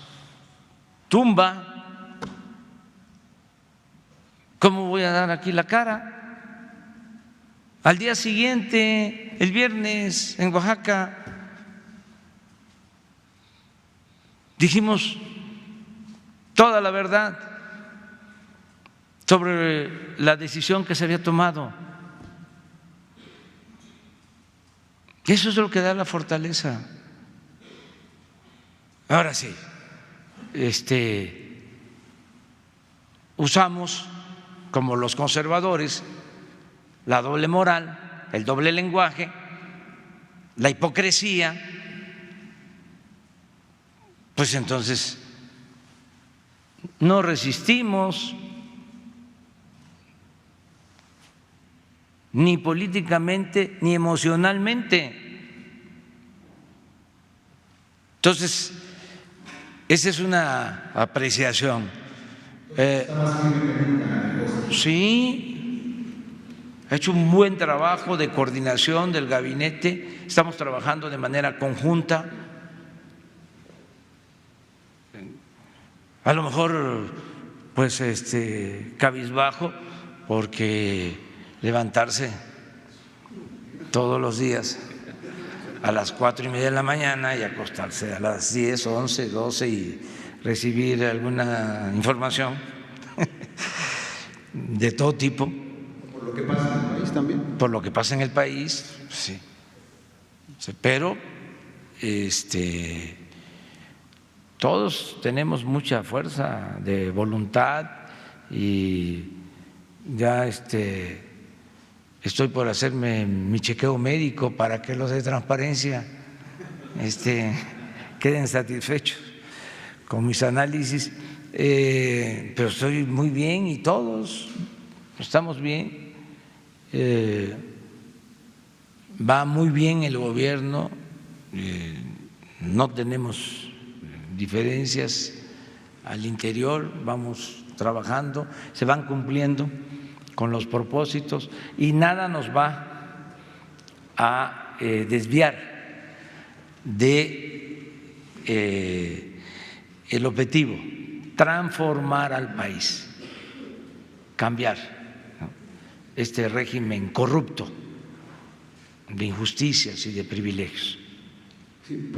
tumba. ¿Cómo voy a dar aquí la cara? Al día siguiente, el viernes, en Oaxaca, dijimos toda la verdad sobre la decisión que se había tomado. Eso es lo que da la fortaleza. Ahora sí, usamos, como los conservadores, la doble moral, el doble lenguaje, la hipocresía, pues entonces no resistimos ni políticamente ni emocionalmente. Entonces, esa es una apreciación. Sí, ha hecho un buen trabajo de coordinación del gabinete, estamos trabajando de manera conjunta. A lo mejor, pues, cabizbajo, porque levantarse todos los días a las 4:30 de la mañana y acostarse a las 10, 11, 12 y recibir alguna información de todo tipo. Por lo que pasa en el país también. Por lo que pasa en el país, sí. Pero todos tenemos mucha fuerza de voluntad y ya estoy por hacerme mi chequeo médico para que los de transparencia queden satisfechos con mis análisis, pero estoy muy bien y todos estamos bien. Va muy bien el gobierno, no tenemos diferencias al interior, vamos trabajando, se van cumpliendo con los propósitos y nada nos va a desviar de el objetivo, transformar al país, cambiar, ¿no?, este régimen corrupto de injusticias y de privilegios. Sí,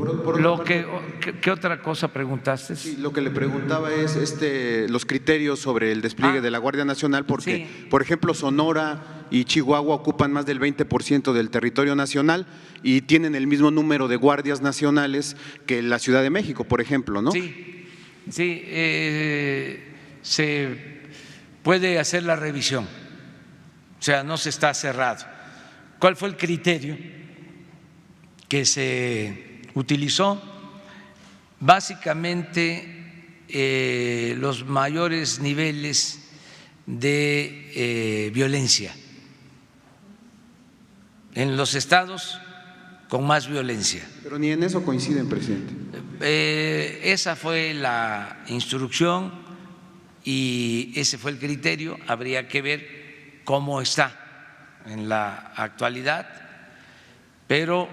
¿Qué otra cosa preguntaste? Sí, lo que le preguntaba es los criterios sobre el despliegue de la Guardia Nacional, porque, sí, por ejemplo, Sonora y Chihuahua ocupan más del 20% del territorio nacional y tienen el mismo número de guardias nacionales que la Ciudad de México, por ejemplo, ¿no? Sí, sí, se puede hacer la revisión, o sea, no se está cerrado. ¿Cuál fue el criterio que se utilizó? Básicamente los mayores niveles de violencia en los estados con más violencia. Pero ni en eso coinciden, presidente. Esa fue la instrucción y ese fue el criterio. Habría que ver cómo está en la actualidad, pero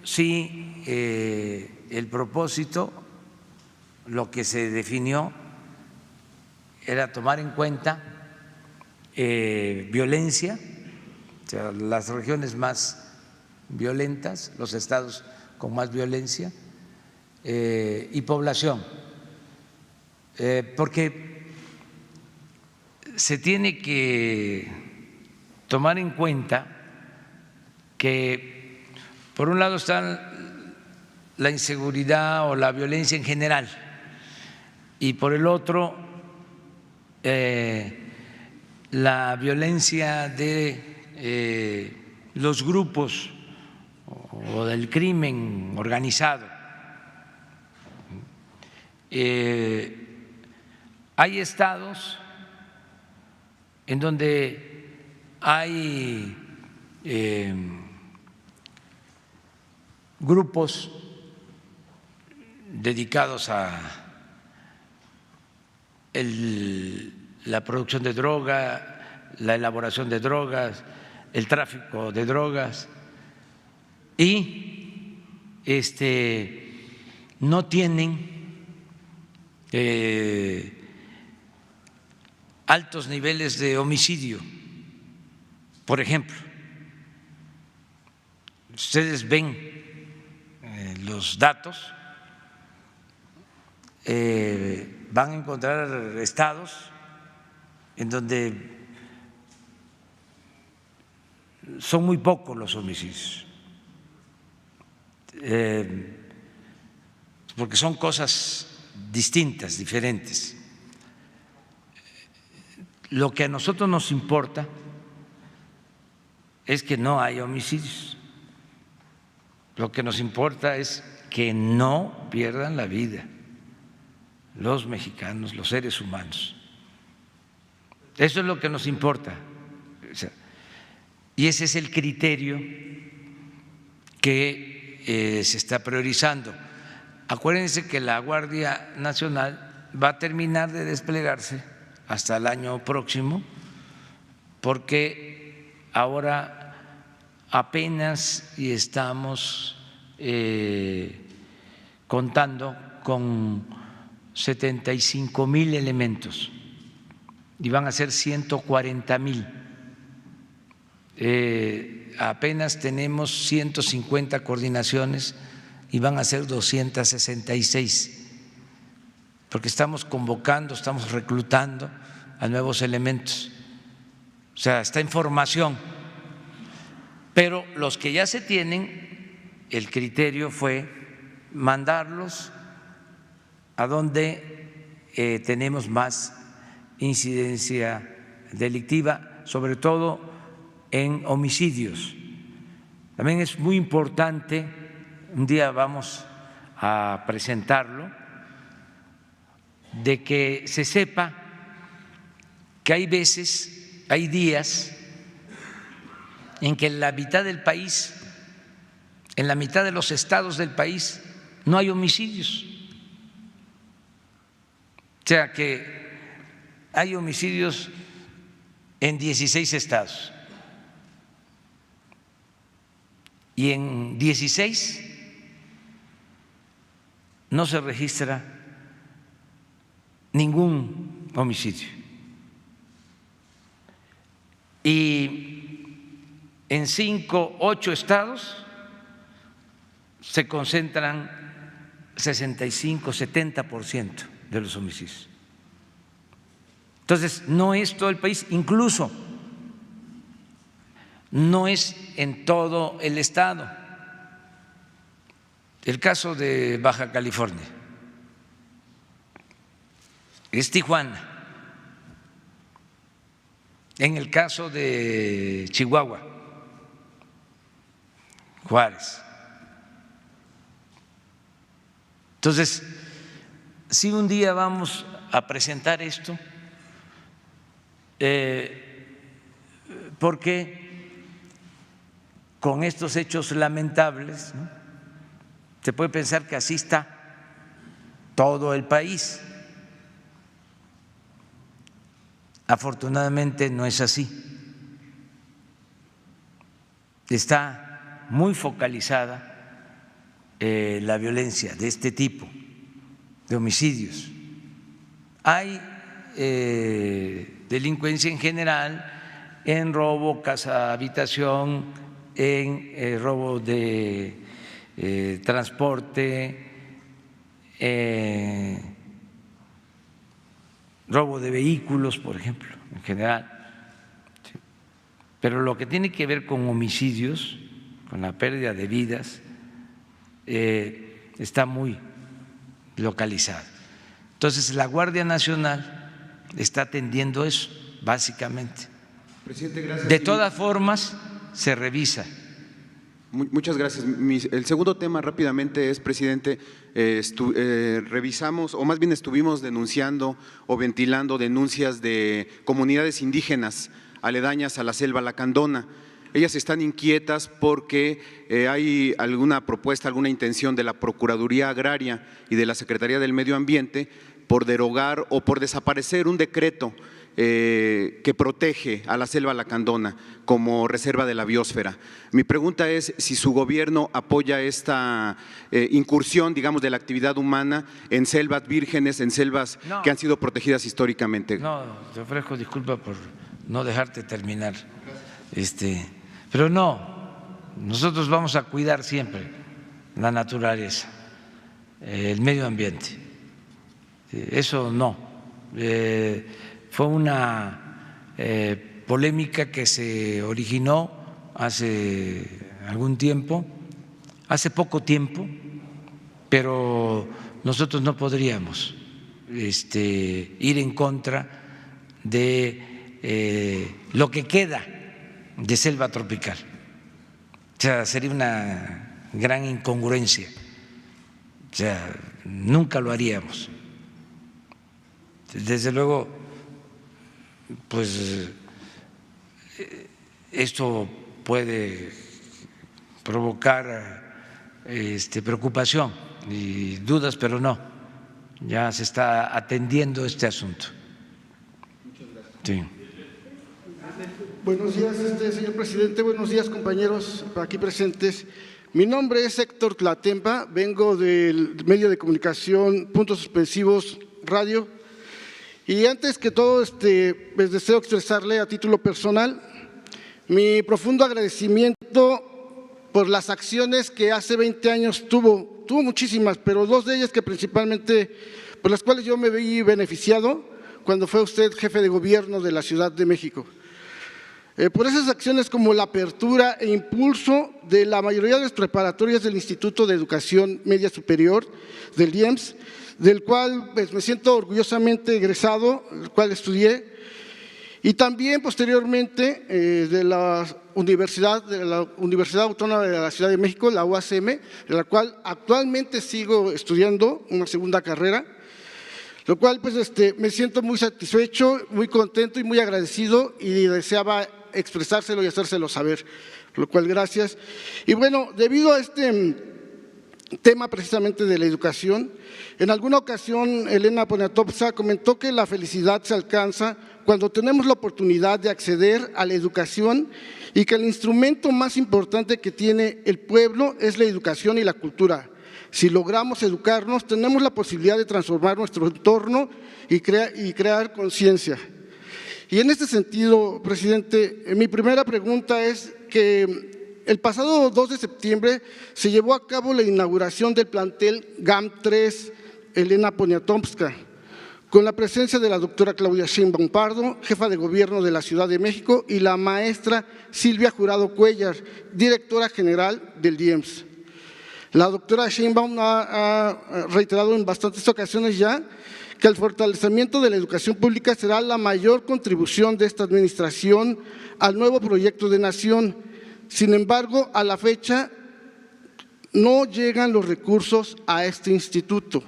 sí el propósito, lo que se definió era tomar en cuenta violencia, o sea, las regiones más violentas, los estados con más violencia y población, porque se tiene que tomar en cuenta que por un lado está la inseguridad o la violencia en general y por el otro la violencia de los grupos o del crimen organizado. Hay estados en donde hay grupos dedicados a la producción de droga, la elaboración de drogas, el tráfico de drogas y no tienen altos niveles de homicidio. Por ejemplo, ustedes ven los datos, van a encontrar estados en donde son muy pocos los homicidios, porque son cosas distintas, diferentes. Lo que a nosotros nos importa es que no haya homicidios. Lo que nos importa es que no pierdan la vida los mexicanos, los seres humanos. Eso es lo que nos importa. Y ese es el criterio que se está priorizando. Acuérdense que la Guardia Nacional va a terminar de desplegarse hasta el año próximo, porque ahora apenas y estamos contando con 75,000 elementos y van a ser 140,000. Apenas tenemos 150 coordinaciones y van a ser 266, porque estamos convocando, estamos reclutando a nuevos elementos. O sea, está en formación. Pero los que ya se tienen, el criterio fue mandarlos a donde tenemos más incidencia delictiva, sobre todo en homicidios. También es muy importante, un día vamos a presentarlo, de que se sepa que hay veces, hay días en que en la mitad del país, en la mitad de los estados del país, no hay homicidios. O sea que hay homicidios en 16 estados y en 16 no se registra ningún homicidio. Y en 5, 8 estados se concentran 65, 70% de los homicidios. Entonces, no es todo el país, incluso no es en todo el estado. El caso de Baja California es Tijuana. En el caso de Chihuahua, Juárez. Entonces, si un día vamos a presentar esto, porque con estos hechos lamentables, ¿no?, se puede pensar que así está todo el país. Afortunadamente no es así. Está muy focalizada la violencia de este tipo, de homicidios. Hay delincuencia en general en robo, casa, habitación, en robo de transporte, robo de vehículos, por ejemplo, en general. Sí. Pero lo que tiene que ver con homicidios, con la pérdida de vidas, está muy localizado. Entonces, la Guardia Nacional está atendiendo eso, básicamente. Presidente, gracias. De todas formas, se revisa. Muchas gracias. El segundo tema rápidamente es, presidente, revisamos, o más bien estuvimos denunciando o ventilando denuncias de comunidades indígenas aledañas a la selva lacandona. Ellas están inquietas porque hay alguna propuesta, alguna intención de la Procuraduría Agraria y de la Secretaría del Medio Ambiente por derogar o por desaparecer un decreto que protege a la selva lacandona como reserva de la biosfera. Mi pregunta es si su gobierno apoya esta incursión, digamos, de la actividad humana en selvas vírgenes, en selvas que han sido protegidas históricamente. No, te ofrezco disculpa por no dejarte terminar. Pero no, nosotros vamos a cuidar siempre la naturaleza, el medio ambiente. Eso no. Fue una polémica que se originó hace algún tiempo, hace poco tiempo, pero nosotros no podríamos ir en contra de lo que queda de selva tropical. O sea, sería una gran incongruencia. O sea, nunca lo haríamos. Desde luego, pues esto puede provocar preocupación y dudas, pero no, ya se está atendiendo este asunto. Sí. Buenos días, señor presidente. Buenos días, compañeros aquí presentes. Mi nombre es Héctor Tlatempa, vengo del medio de comunicación Puntos Suspensivos Radio. Y antes que todo, les deseo expresarle a título personal mi profundo agradecimiento por las acciones que hace 20 años tuvo muchísimas, pero dos de ellas que principalmente, por las cuales yo me vi beneficiado cuando fue usted jefe de gobierno de la Ciudad de México. Por esas acciones como la apertura e impulso de la mayoría de las preparatorias del Instituto de Educación Media Superior, del IEMS, del cual pues, me siento orgullosamente egresado, el cual estudié, y también posteriormente de la Universidad Autónoma de la Ciudad de México, la UACM, de la cual actualmente sigo estudiando una segunda carrera, lo cual pues me siento muy satisfecho, muy contento y muy agradecido, y deseaba expresárselo y hacérselo saber, por lo cual gracias. Y bueno, debido a este tema precisamente de la educación, en alguna ocasión Elena Poniatowska comentó que la felicidad se alcanza cuando tenemos la oportunidad de acceder a la educación y que el instrumento más importante que tiene el pueblo es la educación y la cultura. Si logramos educarnos, tenemos la posibilidad de transformar nuestro entorno y crear conciencia. Y en este sentido, presidente, mi primera pregunta es que el pasado 2 de septiembre se llevó a cabo la inauguración del plantel GAM 3 Elena Poniatowska, con la presencia de la doctora Claudia Sheinbaum Pardo, jefa de gobierno de la Ciudad de México, y la maestra Silvia Jurado Cuellar, directora general del IEMS. La doctora Sheinbaum ha reiterado en bastantes ocasiones ya que el fortalecimiento de la educación pública será la mayor contribución de esta administración al nuevo proyecto de nación. Sin embargo, a la fecha no llegan los recursos a este instituto.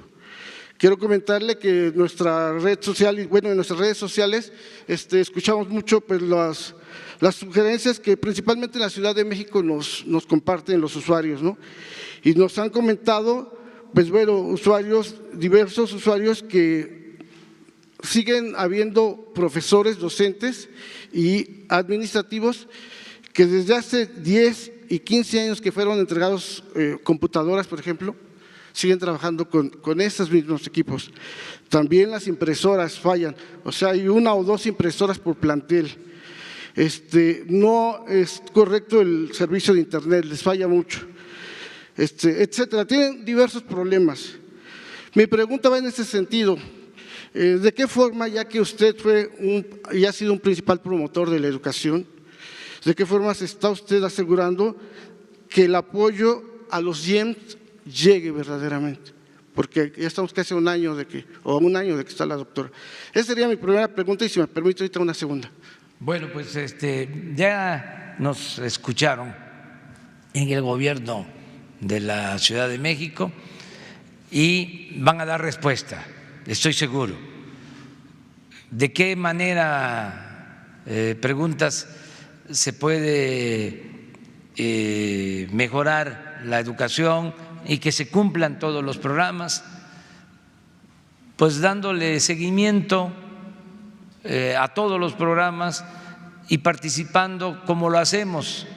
Quiero comentarle que en nuestra red social, en nuestras redes sociales escuchamos mucho pues, las sugerencias que principalmente en la Ciudad de México nos comparten los usuarios, ¿no? Y nos han comentado, pues bueno, diversos usuarios que siguen habiendo profesores, docentes y administrativos que desde hace 10 y 15 años que fueron entregados computadoras, por ejemplo, siguen trabajando con estos mismos equipos. También las impresoras fallan, o sea, hay 1 o 2 impresoras por plantel. No es correcto el servicio de internet, les falla mucho, etcétera. Tienen diversos problemas. Mi pregunta va en ese sentido. ¿De qué forma, ya que usted y ha sido un principal promotor de la educación, de qué forma se está usted asegurando que el apoyo a los IEMS llegue verdaderamente? Porque ya estamos casi a un año de que está la doctora. Esa sería mi primera pregunta y si me permite ahorita una segunda. Bueno, pues ya nos escucharon en el gobierno de la Ciudad de México y van a dar respuesta, estoy seguro. ¿De qué manera, preguntas, se puede mejorar la educación y que se cumplan todos los programas? Pues dándole seguimiento a todos los programas y participando como lo hacemos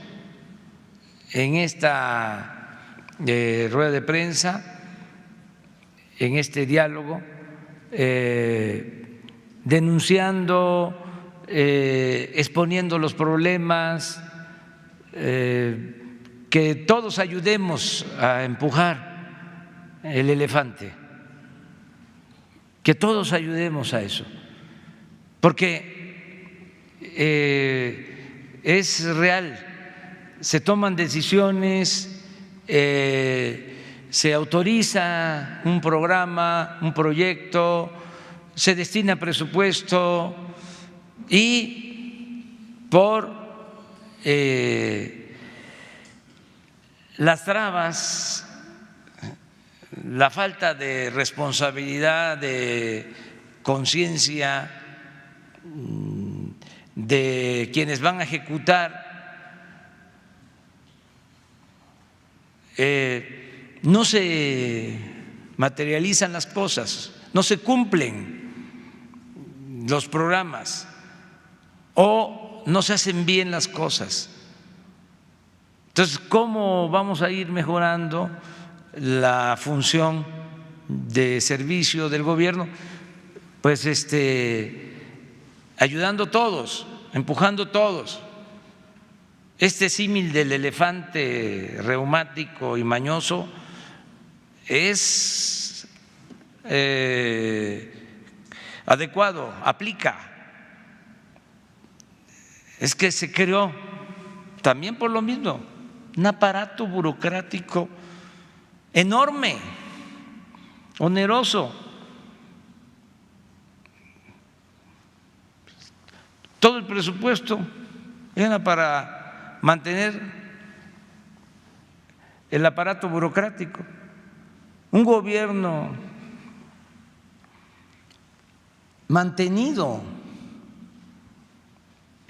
en esta rueda de prensa, en este diálogo, denunciando, exponiendo los problemas, que todos ayudemos a empujar el elefante, que todos ayudemos a eso, porque es real, se toman decisiones, se autoriza un programa, un proyecto, se destina presupuesto y por las trabas, la falta de responsabilidad, de conciencia de quienes van a ejecutar, no se materializan las cosas, no se cumplen los programas o no se hacen bien las cosas. Entonces, ¿cómo vamos a ir mejorando la función de servicio del gobierno? Pues ayudando todos, empujando todos. Este símil del elefante reumático y mañoso es adecuado, aplica. Es que se creó también por lo mismo un aparato burocrático enorme, oneroso. Todo el presupuesto era para mantener el aparato burocrático. Un gobierno mantenido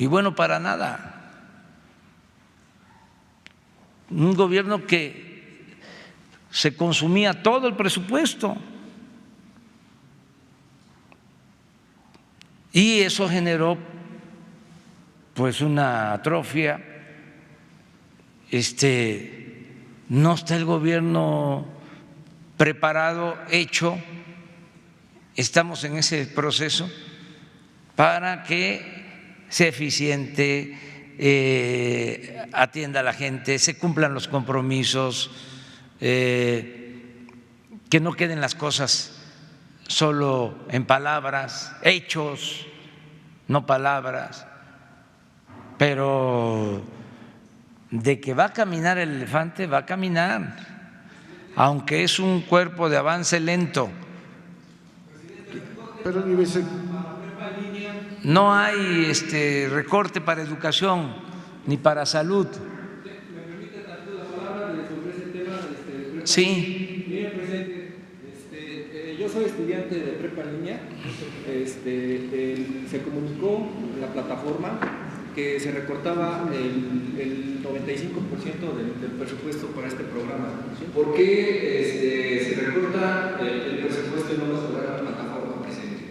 y bueno para nada. Un gobierno que se consumía todo el presupuesto y eso generó pues una atrofia. No está el gobierno preparado, hecho, estamos en ese proceso para que sea eficiente, atienda a la gente, se cumplan los compromisos, que no queden las cosas solo en palabras, hechos, no palabras, pero de que va a caminar el elefante, va a caminar, aunque es un cuerpo de avance lento. Pero no hay recorte para educación ni para salud. ¿Me permite tanto la palabra sobre ese tema? Sí. Mire, presidente, yo soy estudiante de prepa en línea. Se comunicó en la plataforma que se recortaba el 95% del presupuesto para este programa. ¿Por qué se recorta el presupuesto y no lo cobra la plataforma, presidente?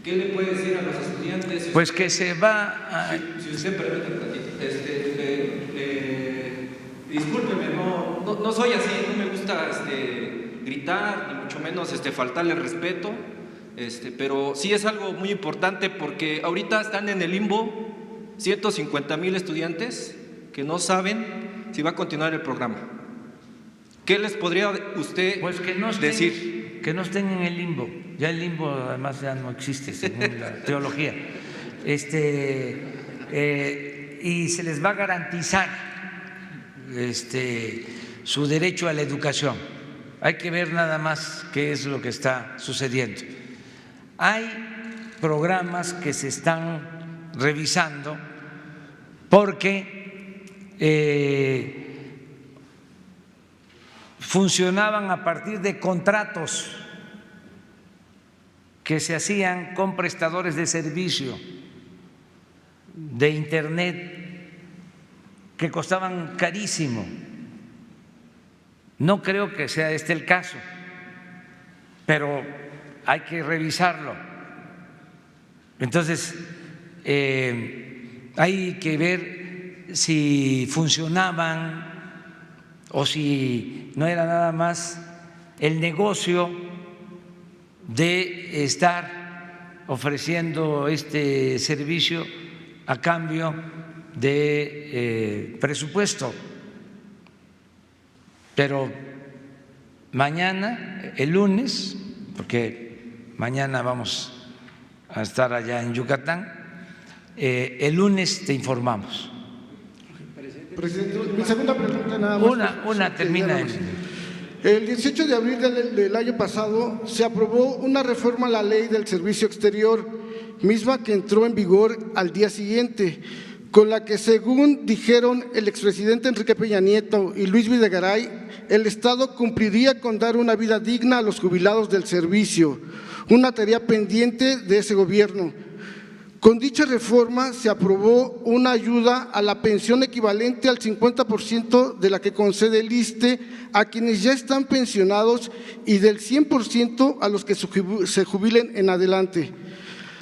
¿Qué le puede decir a los estudiantes? Pues que se va a... Si usted permite un ratito. Discúlpeme, no soy así, no me gusta gritar, ni mucho menos faltarle respeto, pero sí es algo muy importante porque ahorita están en el limbo 150,000 estudiantes que no saben si va a continuar el programa. ¿Qué les podría usted decir? Que no estén en el limbo. Ya el limbo además ya no existe según la teología. Y se les va a garantizar su derecho a la educación. Hay que ver nada más qué es lo que está sucediendo. Hay programas que se están revisando porque funcionaban a partir de contratos que se hacían con prestadores de servicio de Internet que costaban carísimo. No creo que sea este el caso, pero hay que revisarlo. Entonces, hay que ver si funcionaban o si no era nada más el negocio de estar ofreciendo este servicio a cambio de presupuesto. Pero mañana, el lunes, porque mañana vamos a estar allá en Yucatán, el lunes te informamos. Presidente, mi segunda pregunta nada más. Una termina. El 18 de abril del año pasado se aprobó una reforma a la ley del servicio exterior, misma que entró en vigor al día siguiente, con la que, según dijeron el expresidente Enrique Peña Nieto y Luis Videgaray, el Estado cumpliría con dar una vida digna a los jubilados del servicio, una tarea pendiente de ese gobierno. Con dicha reforma se aprobó una ayuda a la pensión equivalente al 50% de la que concede el ISSSTE a quienes ya están pensionados y del 100% a los que se jubilen en adelante.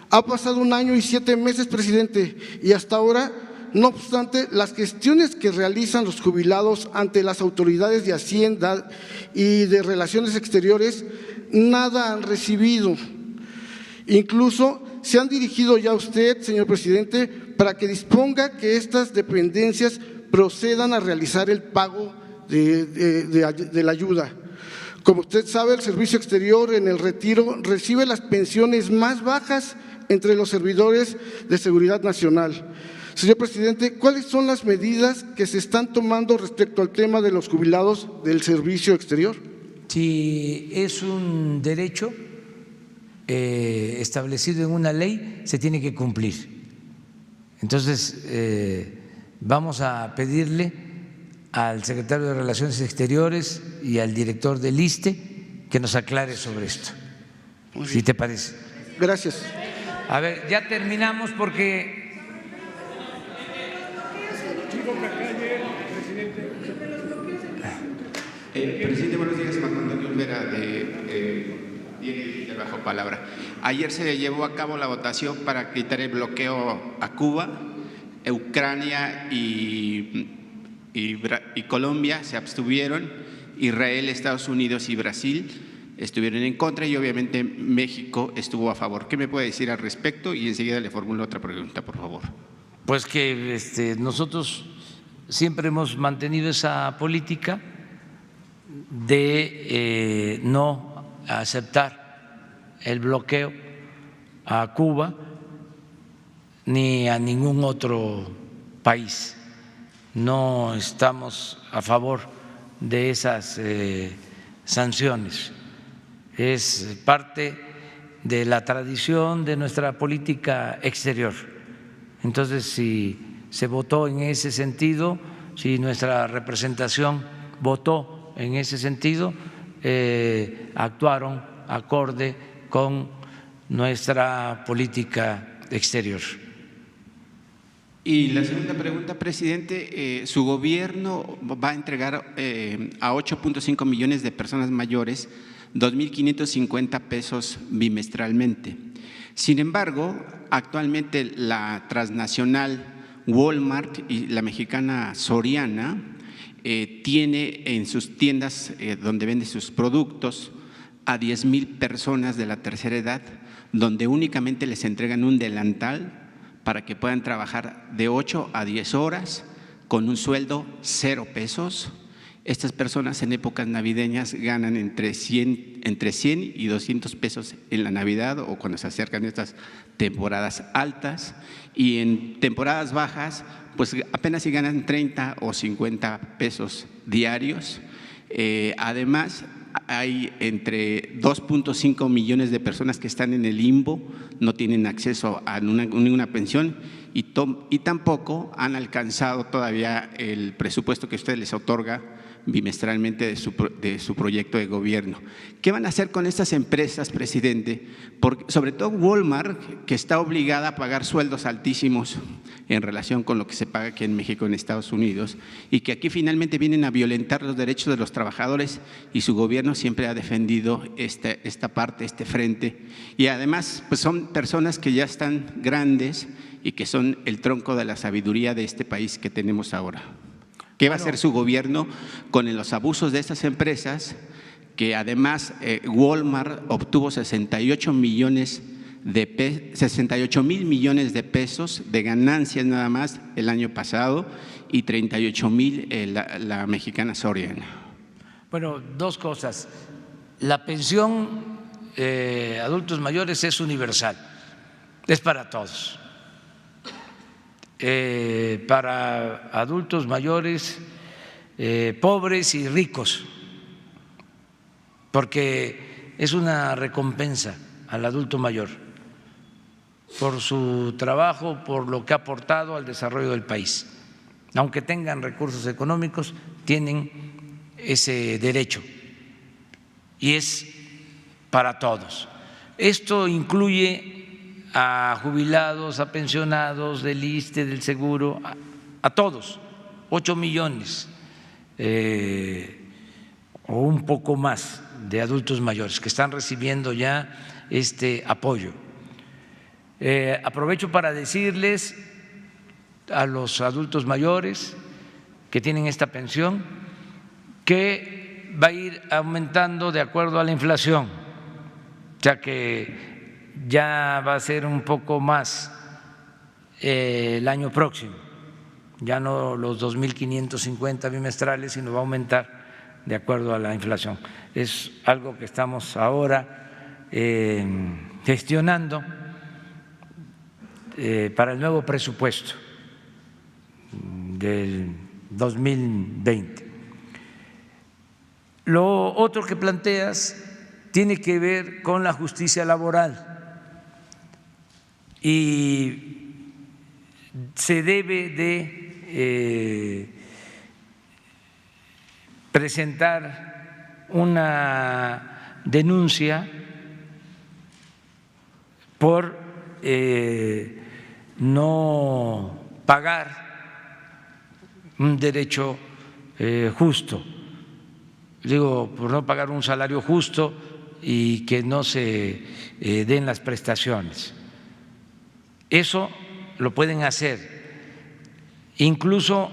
Ha pasado 1 año y 7 meses, presidente, y hasta ahora, no obstante, las gestiones que realizan los jubilados ante las autoridades de Hacienda y de Relaciones Exteriores, nada han recibido. Incluso se han dirigido ya a usted, señor presidente, para que disponga que estas dependencias procedan a realizar el pago de la ayuda. Como usted sabe, el servicio exterior en el retiro recibe las pensiones más bajas entre los servidores de seguridad nacional. Señor presidente, ¿cuáles son las medidas que se están tomando respecto al tema de los jubilados del servicio exterior? Si es un derecho establecido en una ley, se tiene que cumplir. Entonces, vamos a pedirle al secretario de Relaciones Exteriores y al director del ISSSTE que nos aclare sobre esto, si te parece. Gracias. A ver, ya terminamos porque Presidente, buenos días. Marco Antonio Olvera, de Bajo Palabra. Ayer se llevó a cabo la votación para quitar el bloqueo a Cuba. Ucrania y Colombia se abstuvieron. Israel, Estados Unidos y Brasil estuvieron en contra y obviamente México estuvo a favor. ¿Qué me puede decir al respecto? Y enseguida le formulo otra pregunta, por favor. Pues que nosotros siempre hemos mantenido esa política de no aceptar el bloqueo a Cuba ni a ningún otro país. No estamos a favor de esas sanciones. Es parte de la tradición de nuestra política exterior. Entonces, si se votó en ese sentido, si nuestra representación votó en ese sentido, actuaron acorde con nuestra política exterior. Y la segunda pregunta, presidente, su gobierno va a entregar a 8.5 millones de personas mayores 2.550 pesos bimestralmente. Sin embargo, actualmente la transnacional Walmart y la mexicana Soriana tiene en sus tiendas donde vende sus productos a 10,000 personas de la tercera edad, donde únicamente les entregan un delantal para que puedan trabajar de 8 a 10 horas con un sueldo 0 pesos. Estas personas en épocas navideñas ganan entre 100 y 200 pesos en la Navidad o cuando se acercan estas temporadas altas, y en temporadas bajas pues apenas si ganan 30 o 50 pesos diarios. Además, hay entre 2.5 millones de personas que están en el limbo, no tienen acceso a ninguna pensión y tampoco han alcanzado todavía el presupuesto que usted les otorga bimestralmente de su proyecto de gobierno. ¿Qué van a hacer con estas empresas, presidente? Porque, sobre todo Walmart, que está obligada a pagar sueldos altísimos en relación con lo que se paga aquí en México, en Estados Unidos, y que aquí finalmente vienen a violentar los derechos de los trabajadores, y su gobierno siempre ha defendido esta parte, este frente. Y además, pues son personas que ya están grandes y que son el tronco de la sabiduría de este país que tenemos ahora. ¿Qué va a hacer su gobierno con los abusos de estas empresas? Que además Walmart obtuvo 68 mil millones de pesos de ganancias nada más el año pasado y 38,000 la mexicana Soriana. Bueno, dos cosas. La pensión adultos mayores es universal, es para todos. Para adultos mayores, pobres y ricos, porque es una recompensa al adulto mayor por su trabajo, por lo que ha aportado al desarrollo del país. Aunque tengan recursos económicos, tienen ese derecho y es para todos. Esto incluye a jubilados, a pensionados del ISSSTE, del Seguro, a todos, 8 millones o un poco más de adultos mayores que están recibiendo ya este apoyo. Aprovecho para decirles a los adultos mayores que tienen esta pensión que va a ir aumentando de acuerdo a la inflación, ya que ya va a ser un poco más el año próximo, ya no los 2.550 bimestrales, sino va a aumentar de acuerdo a la inflación. Es algo que estamos ahora gestionando para el nuevo presupuesto del 2020. Lo otro que planteas tiene que ver con la justicia laboral. Y se debe de presentar una denuncia por no pagar un derecho justo. Digo, por no pagar un salario justo y que no se den las prestaciones. Eso lo pueden hacer. Incluso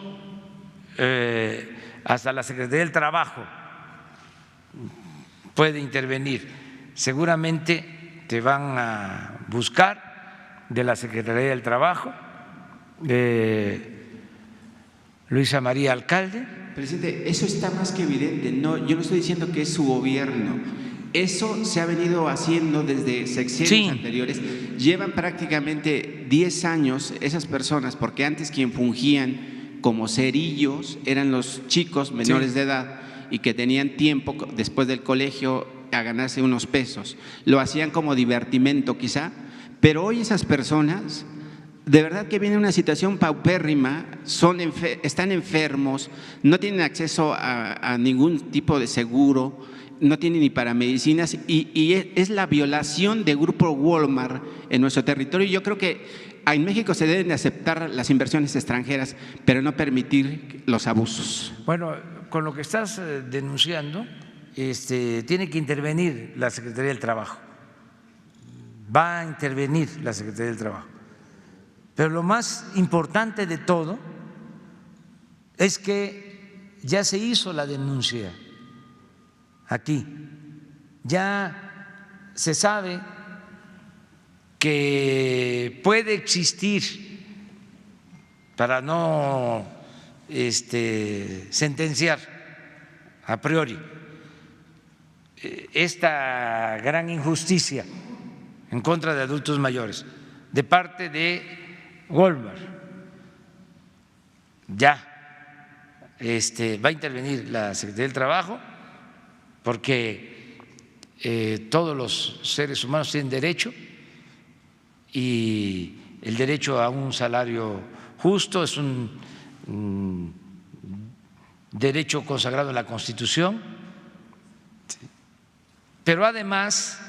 hasta la Secretaría del Trabajo puede intervenir. Seguramente te van a buscar de la Secretaría del Trabajo, Luisa María Alcalde. Presidente, eso está más que evidente. No, yo no estoy diciendo que es su gobierno. Eso se ha venido haciendo desde sexenios anteriores. Llevan prácticamente 10 años esas personas, porque antes quien fungían como cerillos eran los chicos menores de edad y que tenían tiempo después del colegio a ganarse unos pesos. Lo hacían como divertimento quizá, pero hoy esas personas de verdad que viene una situación paupérrima, están enfermos, no tienen acceso a ningún tipo de seguro, no tienen ni para medicinas y es la violación del grupo Walmart en nuestro territorio. Yo creo que en México se deben de aceptar las inversiones extranjeras, pero no permitir los abusos. Bueno, con lo que estás denunciando, tiene que intervenir la Secretaría del Trabajo. Va a intervenir la Secretaría del Trabajo. Pero lo más importante de todo es que ya se hizo la denuncia aquí, ya se sabe que puede existir, para no sentenciar a priori, esta gran injusticia en contra de adultos mayores de parte de Walmart. Ya va a intervenir la Secretaría del Trabajo porque todos los seres humanos tienen derecho y el derecho a un salario justo es un derecho consagrado en la Constitución. Pero además,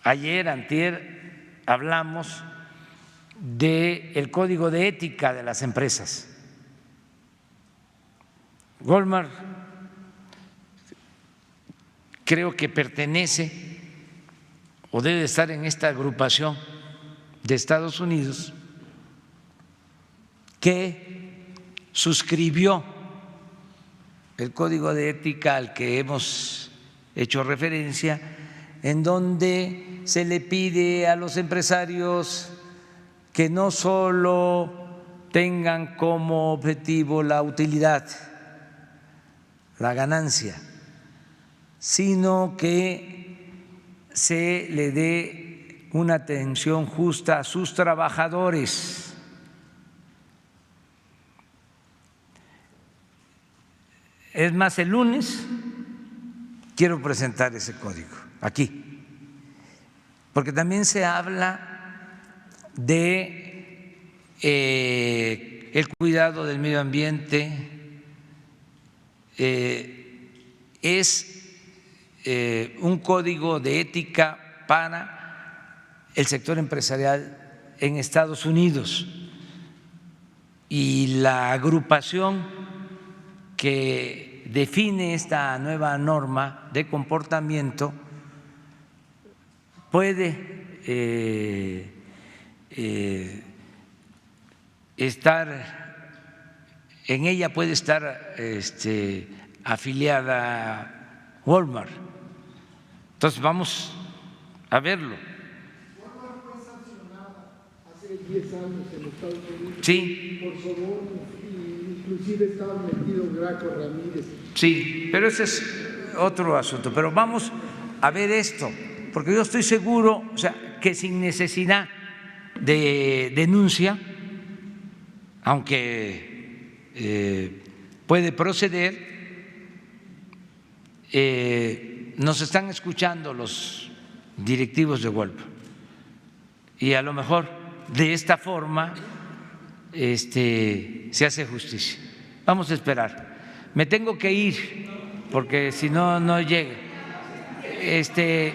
ayer, antier, hablamos del Código de Ética de las empresas. Walmart creo que pertenece o debe estar en esta agrupación de Estados Unidos que suscribió el Código de Ética al que hemos hecho referencia, en donde se le pide a los empresarios que no solo tengan como objetivo la utilidad, la ganancia, sino que se le dé una atención justa a sus trabajadores. Es más, el lunes quiero presentar ese código aquí, porque también se habla de el cuidado del medio ambiente, es un código de ética para el sector empresarial en Estados Unidos, y la agrupación que define esta nueva norma de comportamiento puede en ella puede estar afiliada Walmart. Entonces vamos a verlo. Walmart fue sancionada hace 10 años en Estados Unidos. Sí. Por sobornos, inclusive estaba metido Graco Ramírez. Sí, pero ese es otro asunto. Pero vamos a ver esto, porque yo estoy seguro, o sea, que sin necesidad de denuncia, aunque puede proceder, nos están escuchando los directivos de Walmart y a lo mejor de esta forma se hace justicia. Vamos a esperar. Me tengo que ir porque si no, no llegue. ¿Qué les pedirían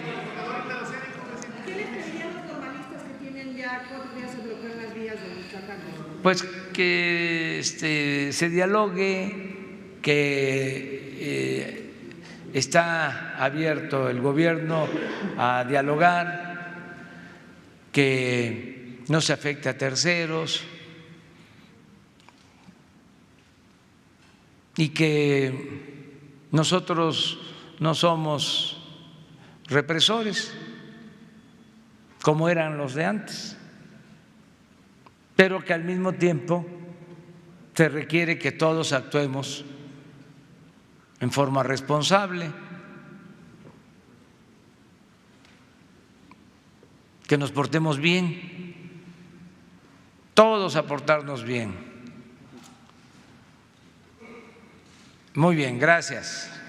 los normalistas que tienen ya 4 días se bloquean las vías de Michoacán. Pues que se dialogue, que está abierto el gobierno a dialogar, que no se afecte a terceros y que nosotros no somos represores como eran los de antes, pero que al mismo tiempo se requiere que todos actuemos en forma responsable, que nos portemos bien, todos a portarnos bien. Muy bien, gracias.